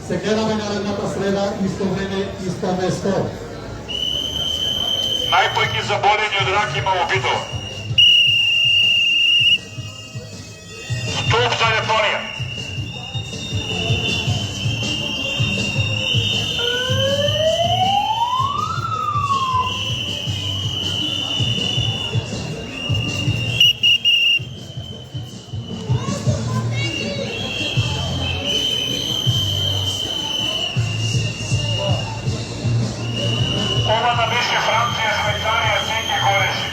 се гледаме наредната среда, исто време, исто место. Најпаќе заболени од рак има во Битола. СТОП за депонија. Ова да беше Франција, Швајцарија, секој гореше.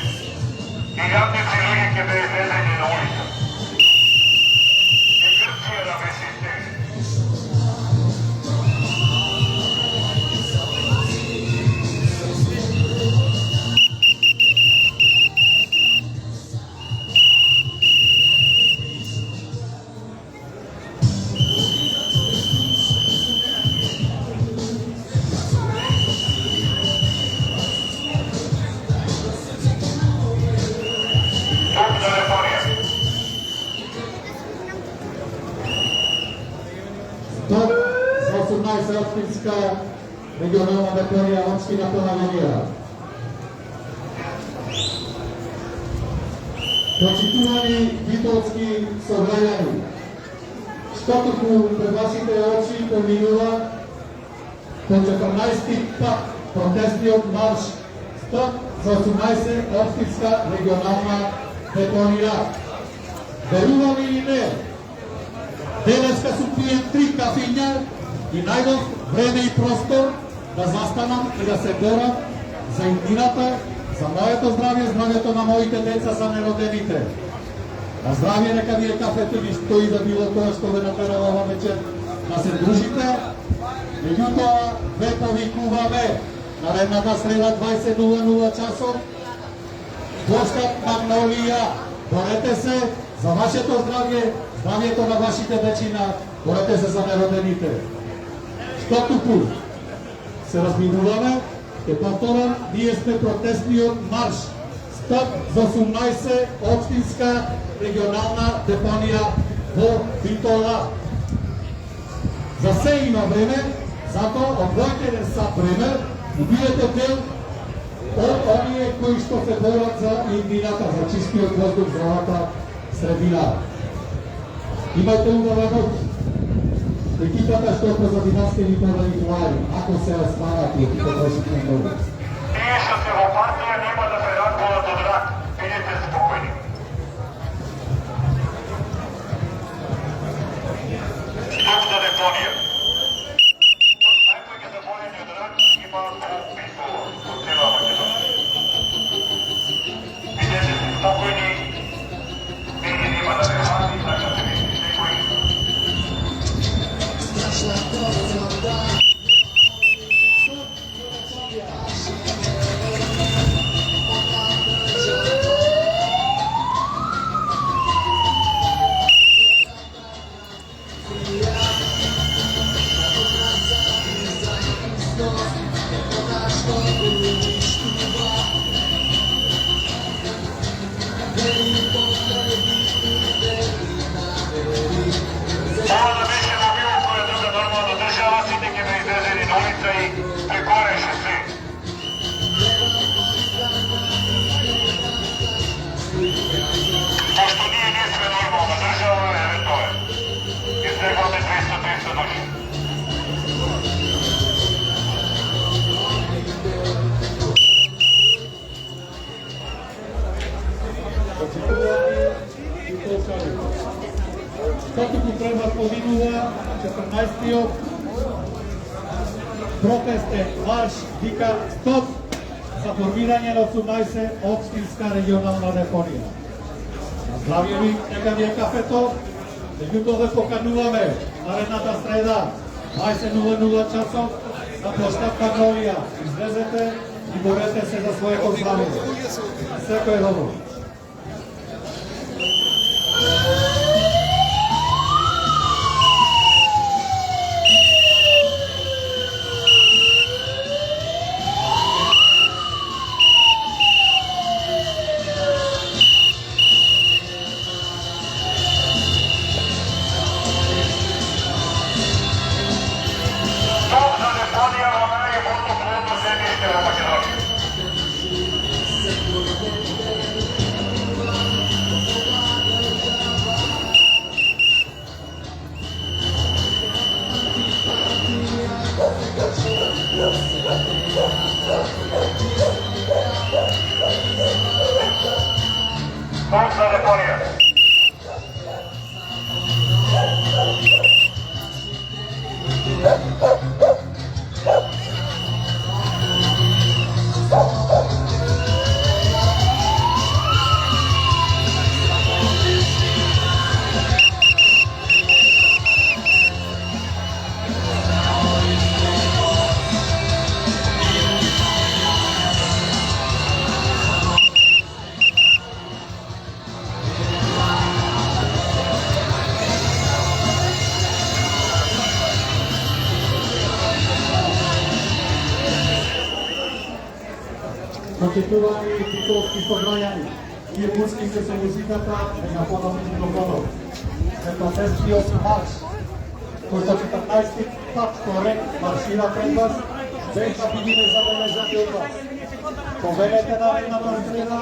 18 општинска регионална депонија општина Планинија. Почитувани битолски собрањани, штотоку пред вашите очи поминува по 14 пат протестниот марш Стоп за 18 општинска регионална депонија. Верували или не, денеска су пиен 3 кафиња и најдов време и простор да застанам и да се борам за иднината, за моето здравје, здравјето на моите деца, за неродените. На здравје нека ви е кафето ви стои за било тоа што ве натерава ова вечер да се дружите. Меѓутоа, ве повикуваме наредната среда 20:00 часот, площад Магнолија. Борете се за вашето здравје, здравјето на вашите дечина, борете се за неродените. Штотуку се разминуваме, ќе повторам, ние сме протестниот марш. Стоп за 18 општинска регионална депонија во Битола. За се има време, затоа одвојте еден сат време и бидете дел од оние кои што се борат за иднината, за чистиот воздух, здравата средина. Имајте убава ноќ. Екипата што позадинасте ви подади флаери, ако се останат и екипа трошите на добро. Тие што се во партија нема да се радуват од рак, бидете спокојни. Стоп за депонија. Најпојќе заболени од рак има во Битола, во цела Македонија. Бидете спокојни, веќе нема да се ради, така се мисли секој. Ова да беше во било која друга нормална држава, сите ќе бе излезени на улица и прекореше се. Пошто ние не сме нормална држава, еве тоа е. Излегваме 200-300 души. Штотуку треба поминува 14-тиот протестен марш вика стоп за формирање на 18 општинска регионална депонија. На здравје ви, нека ви е кафето, меѓутоа ве покануваме наредната среда 20:00 часот на площад Магнолија. Излезете и борете се за своето здравје. Секој е добро. Стоп за депонија во најборно плодно земјиште во Македонија. Стоп за депонија. Почитувани битолски собрањани, тие пуските се музиката на поновни доgodот. Се протестниот марш кој со 14 тачко ред маршира пред вас, без да бидиме забележани од вас. Повелете наредната среда,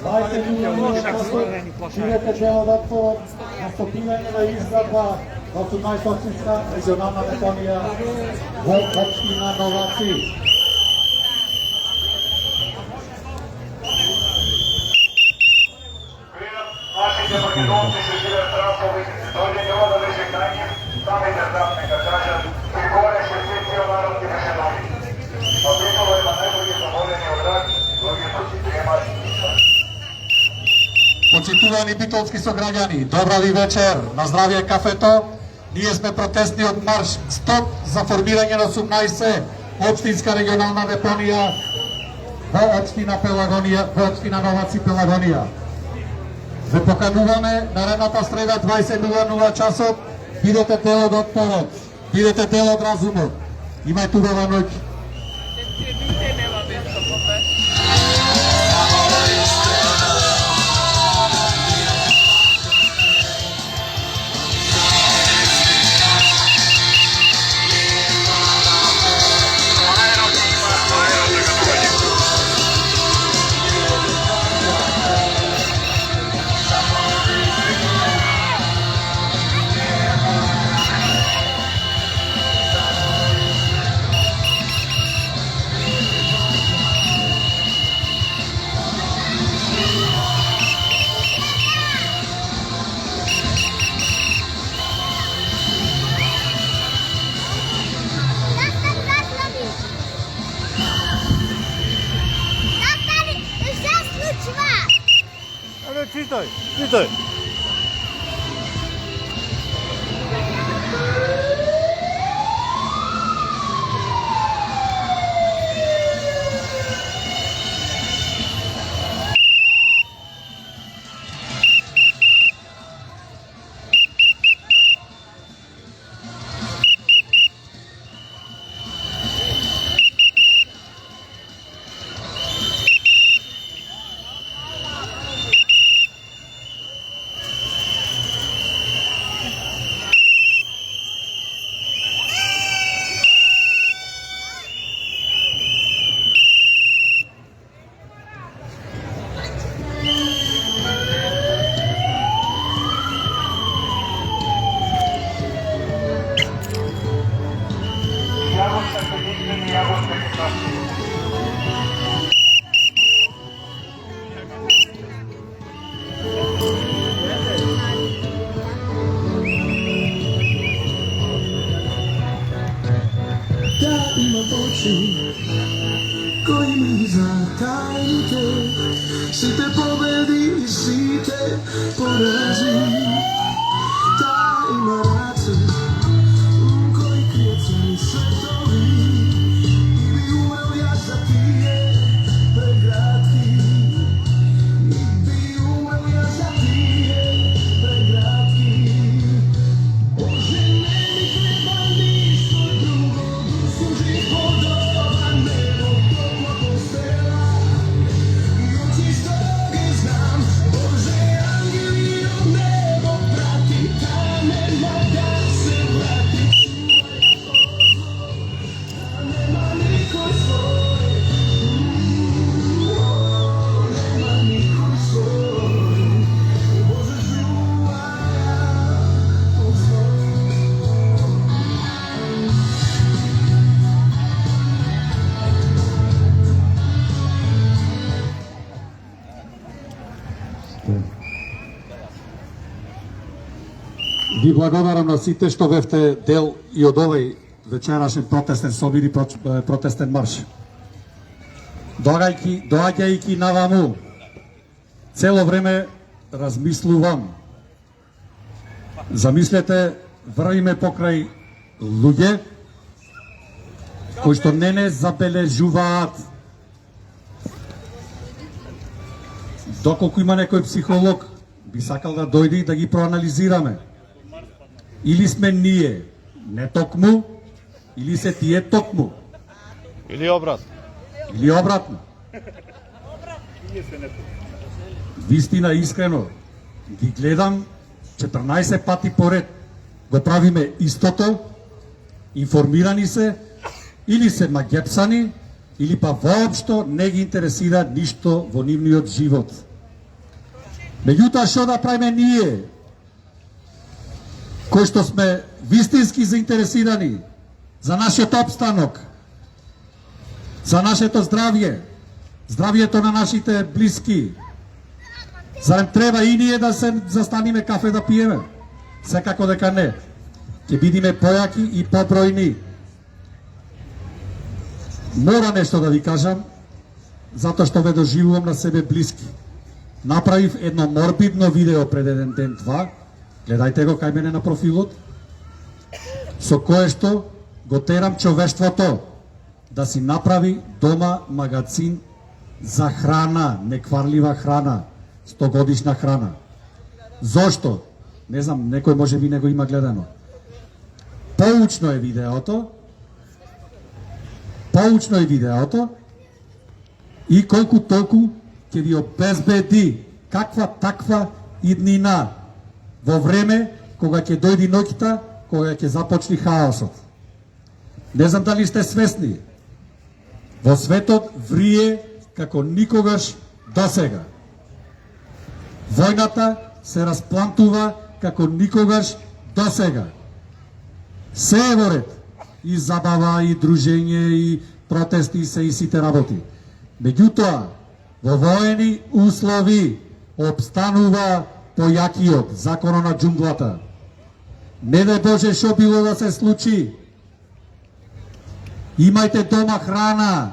дајте луѓе пасот, ширете делот на стопивање на изградба во 18 општинска регионална депонија во општина Новаци. Нашите македонци се живеат трампови, дојде ова да беше крајни, само и да знам нека кажат, и горе ще се цел народ и беше нови. А Битово има најдруги замолени од рак, други пути приемат ниса. Почитувани битолски сограѓани, добра ви вечер, на здравје кафето. Ние сме протестниот марш Стоп за формирање на 18 општинска регионална депонија во општина Пелагонија, во општина Новаци Пелагонија. Ве покануваме наредната среда 20:00 часот, бидете дел од отпорот, бидете дел од разумот. Имајте убава ноќ. Читай, читай. Кои ми затаите, сите победи и сите порази. Та има раце, кои кријат се светови, и би умрел јас за тие преградки. И би умрел јас за тие преградки. Боже, не ми треба ништо друго, служи подобан небо, топла постела и очи што ги знам. Боже, ангели од небо прати, та нема да се врати. Чувај позор, нема никој свој. Нема никој свој. Боже, чувај позор. Ви благодарам на сите што бевте дел и од овој вечерашен протестен собир и протестен марш. Доаѓајќи наваму, цело време размислувам. Замислете, врвиме покрај луѓе кои што не забележуваат. Доколку има некој психолог, би сакал да дојде и да ги проанализираме. Или сме ние не токму, или се тие токму. Или обратно. Или обратно. Вистина, искрено, ги гледам 14 пати поред го правиме истото, информирани се, или се магепсани, или па воопшто не ги интересира ништо во нивниот живот. Меѓутоа, што да правиме ние, кои што сме вистински заинтересирани за нашиот опстанок, за нашето здравје, здравјето на нашите блиски. Зарем треба и ние да се застаниме кафе да пиеме? Секако дека не. Ќе бидиме појаки и побројни. Мора нешто да ви кажам, затоа што ве доживувам на себе блиски. Направив едно морбидно видео пред еден ден-два, гледајте го кај мене на профилот, со кое што го терам човештвото да си направи дома магазин за храна, некварлива храна, 100-годишна храна. Зошто? Не знам, некој може би не го има гледано. Поучно е видеото и колку толку ќе ви обезбеди каква таква иднина во време кога ќе дојди ноќта, кога ќе започне хаосот. Не знам дали сте свесни, во светот врие како никогаш досега. Војната се расплантува како никогаш досега. Се е во ред, и забава, и дружење, и протести, и се и сите работи. Меѓутоа, во воени услови обстанува појакиот, законот на џунглата. Не дај Боже што било да се случи. Имајте дома храна,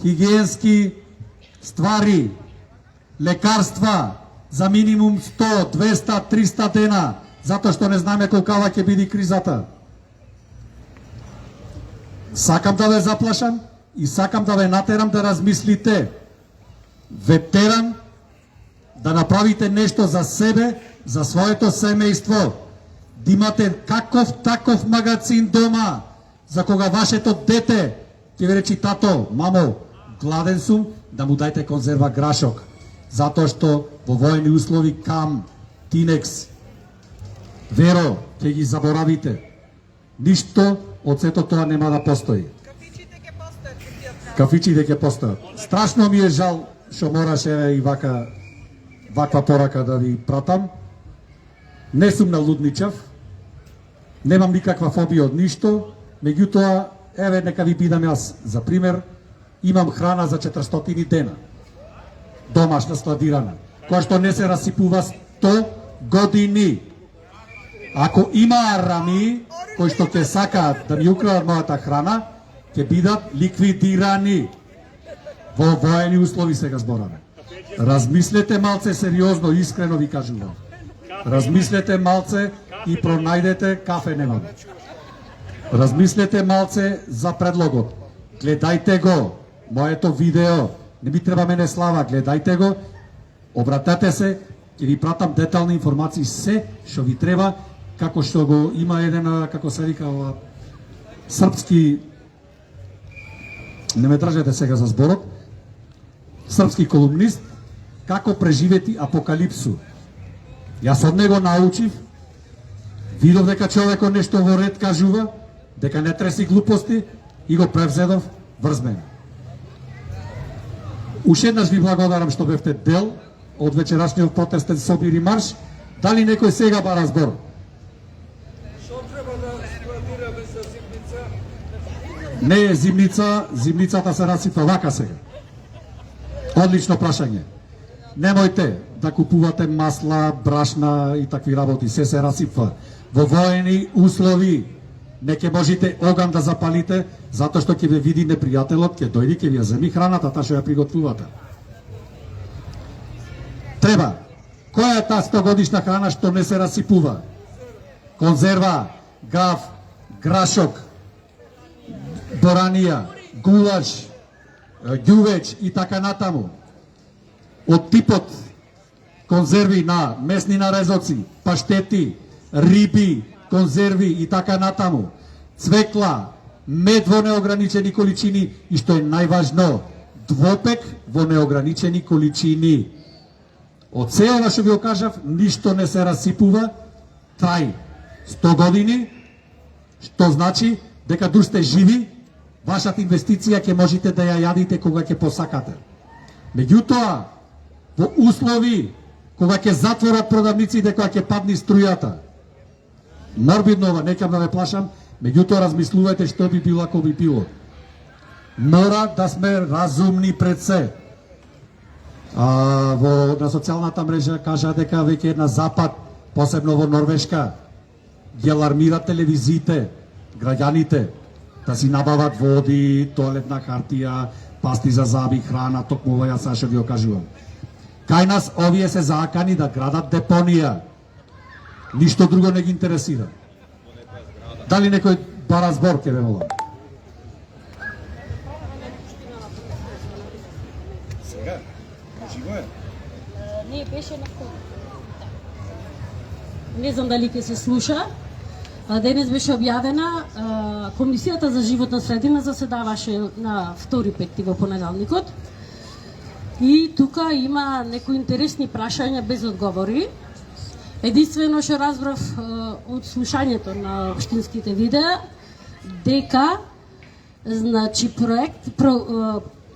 хигиенски ствари, лекарства за минимум 100, 200, 300 дена, затоа што не знаеме колкава ќе биде кризата. Сакам да ве заплашам и сакам да ве натерам да размислите. Ве терам да направите нешто за себе, за своето семејство, да имате каков таков магазин дома, за кога вашето дете ќе ви речи: тато, мамо, гладен сум, да му дајте конзерва грашок, затоа што во воени услови кам, тинекс, веро, ќе ги заборавите. Ништо од сето тоа нема да постои. Кафичите ќе постојат. Страшно ми е жал што мораше и ваква порака да ви пратам. Не сум налудничав, немам никаква фобија од ништо, меѓутоа, еве нека ви бидам јас за пример, имам храна за 400 дена, домашна складирана, која што не се расипува 100 години. Ако има арами кои што ќе сакаат да ми украдат мојата храна, ќе бидат ликвидирани. Во воени услови сега збораме. Размислете малце сериозно, искрено ви кажувам. Размислете малце и пронајдете кафе немам. Размислете малце за предлогот. Гледајте го, моето видео. Не ми треба мене слава, гледајте го. Обратете се, ќе ви пратам детални информации, се што ви треба, како што го има еден, како се вика, српски, не ме држете сега за зборот, српски колумнист, како преживети апокалипсу. Јас од него научив, видов дека човекот нешто во ред кажува, дека не треси глупости и го превзедов врз мене. Уште еднаш ви благодарам што бевте дел од вечерашниот протестен собир и марш. Дали некој сега бара збор? Што треба да складираме за зимница? Не е зимница, зимницата се расипа вака сега. Одлично прашање. Немојте да купувате масла, брашна и такви работи, се расипва. Во воени услови не ќе можете оган да запалите, затоа што ќе ве види непријателот, ќе дојде, ќе ви ја земи храната, та што ја приготвувате. Треба. Која е таа 100-годишна храна што не се расипува? Конзерва, граф, грашок, боранија, гулаш, ѓувеч и така натаму. Од типот конзерви на месни нарезоци, паштети, риби, конзерви и така натаму, цвекла, мед во неограничени количини и што е најважно, двопек во неограничени количини. Од се ова што ви окажав, ништо не се расипува, трај. 100 години, што значи дека дур сте живи, вашата инвестиција ќе можете да ја јадите кога ќе посакате. Меѓутоа, во услови кога ќе затворат продавниците, кога ќе падне струјата, морбидно ова, некам да ве плашам, меѓутоа размислувајте што би било ако би било. Мора да сме разумни пред се. На социјалната мрежа кажа дека веќе на запад, посебно во Норвешка, ги алармира телевизиите, граѓаните, да си набават води, тоалетна хартија, пасти за заби, храна, токму ова јас што ви окажувам. Кај нас овие се заакани да градат депонија. Ништо друго не ги интересира. Дали некој бара збор, ке ве молам? Сега, живо е. Не беше на втори. Не знам дали ќе се слуша. Денес беше објавена Комисијата за животна средина заседаваше на 2 петти во понеделникот. И тука има некои интересни прашања без одговори. Единствено што разбрав од слушањето на општинските видеа дека значи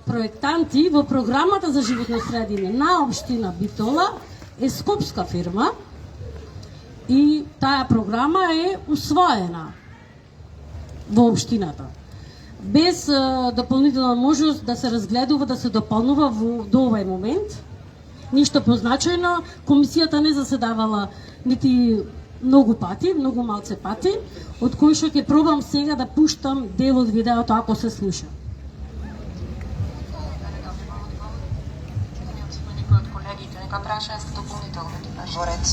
проектанти во програмата за животна средина на општина Битола е скопска фирма и таа програма е усвоена во општината без дополнителна можност да се разгледува, да се дополнува до овај момент. Ништо позначајно, комисијата не заседавала нити многу пати, многу малце пати, од кои што ќе пробам сега да пуштам дел од видеото ако се слуша. Нека прашање се дополнително во ред.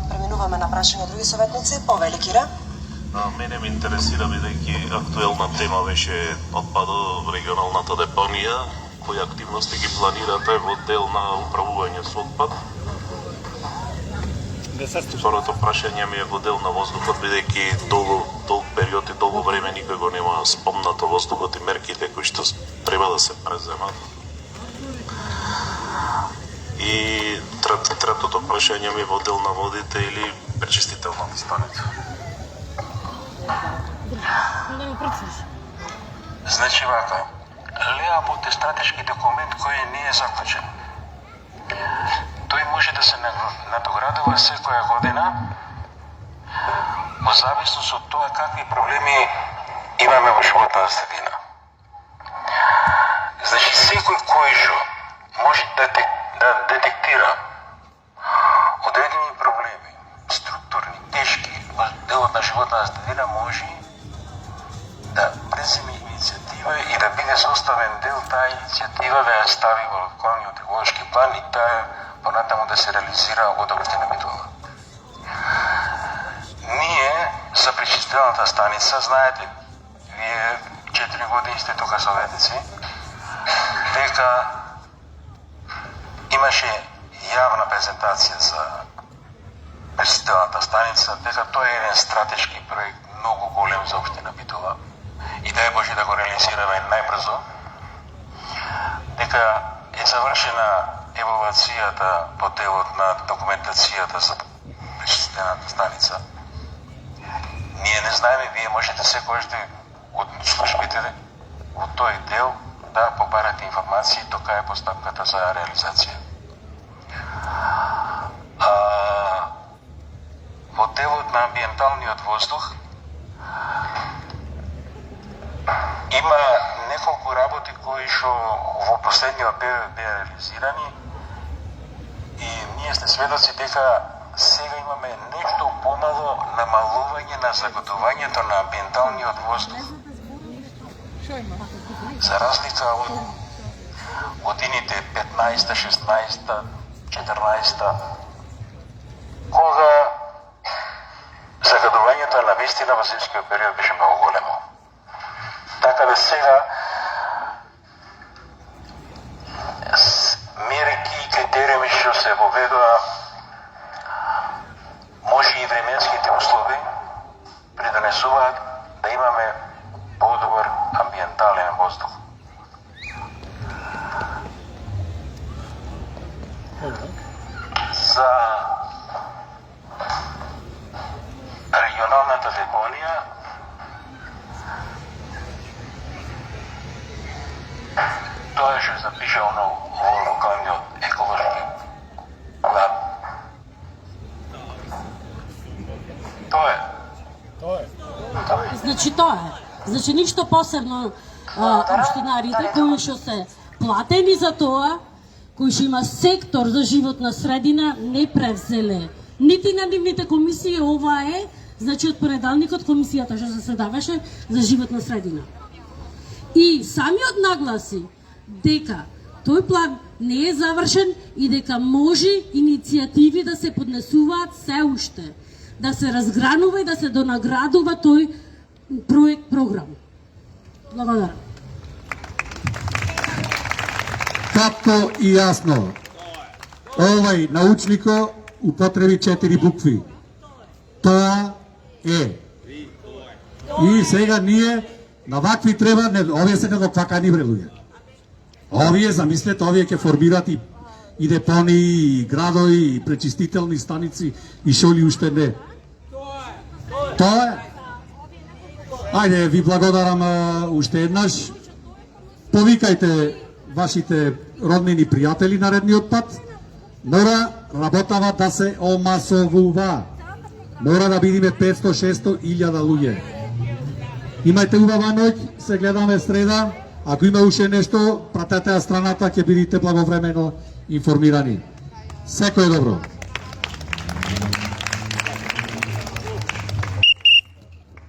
Преминуваме на прашање други советници. Повели Кира. Мене ме интересира, бидејќи актуелна тема беше отпадот во регионалната депонија, кои активности ги планирате во дел на управување со отпад? Второто прашање ми е во дел на воздухот, бидејќи долг период и долго време никој го нема спомнато воздухот и мерките кои што треба да се преземат. И третото прашање ми е во дел на водите или пречистителната станица. Значи вака, Леапот е стратешки документ кој не е заклучен. Тој може да се надоградува секоја година во зависност од тоа какви проблеми имаме во животната средина. Значи секој кој што може да детектира одредени проблеми, структурни, тешки, во делот на животната средина може да преземе иницијатива и да биде составен дел таа иницијатива да ја стави во локалниот еколошки план и таа понатаму да се реализира од општина Битола. Ние за пречистителната станица, знаете, вие 4 години сте тука советници, дека имаше јавна презентација за пречистителната станица, дека тоа е еден стратешки проект многу голем за општина Битола и дај Боже да го реализираме најбрзо, дека е завршена евалуацијата по делот на документацијата за пречистителната станица. Ние не знаеме, вие можете секојаш од службите во тој дел да побарате информации, тока е постапката за реализација. Во делот на амбиенталниот воздух има неколку работи кои што во последниот период беа реализирани и ние сме сведоци дека сега имаме нешто помало намалување на заготувањето на амбиенталниот воздух. За разлика од годините 15-та, 16-та, 14-та, кога загадувањето на вистина во зимскиот период беше многу големо. Така да сега мерки и критериуми што се воведоа, може и временските услови придонесуваат да имаме подобар амбиентален воздух. За Тоа е. Значи тоа е. Значи ништо посебно општинарите кои што се платени за тоа, кои што има сектор за животна средина, не превзеле. Нити на нивните комисии, ова е, значи од понеделникот комисијата што заседаваше за животна средина. И самиот нагласи дека тој план не е завршен и дека може иницијативи да се поднесуваат се уште, да се разгранува и да се донаградува тој проект програм. Благодарам. Кратко и јасно. Овај научнико употреби 4 букви. Тоа е. И сега ние на вакви треба, овие се недоквакани бре луѓе. Овие, замислете, овие ќе формират и депонии, и градови, и пречистителни станици, и шо ли уште не. Тоа е. Ајде, ви благодарам уште еднаш. Повикајте вашите роднини пријатели наредниот пат. Мора работава да се омасовува. Мора да бидиме 500-600 илјада луѓе. Имајте убава ноќ, се гледаме среда. Ако има уште нешто, пратете ја страната, ќе бидите благовремено информирани. Секој добро.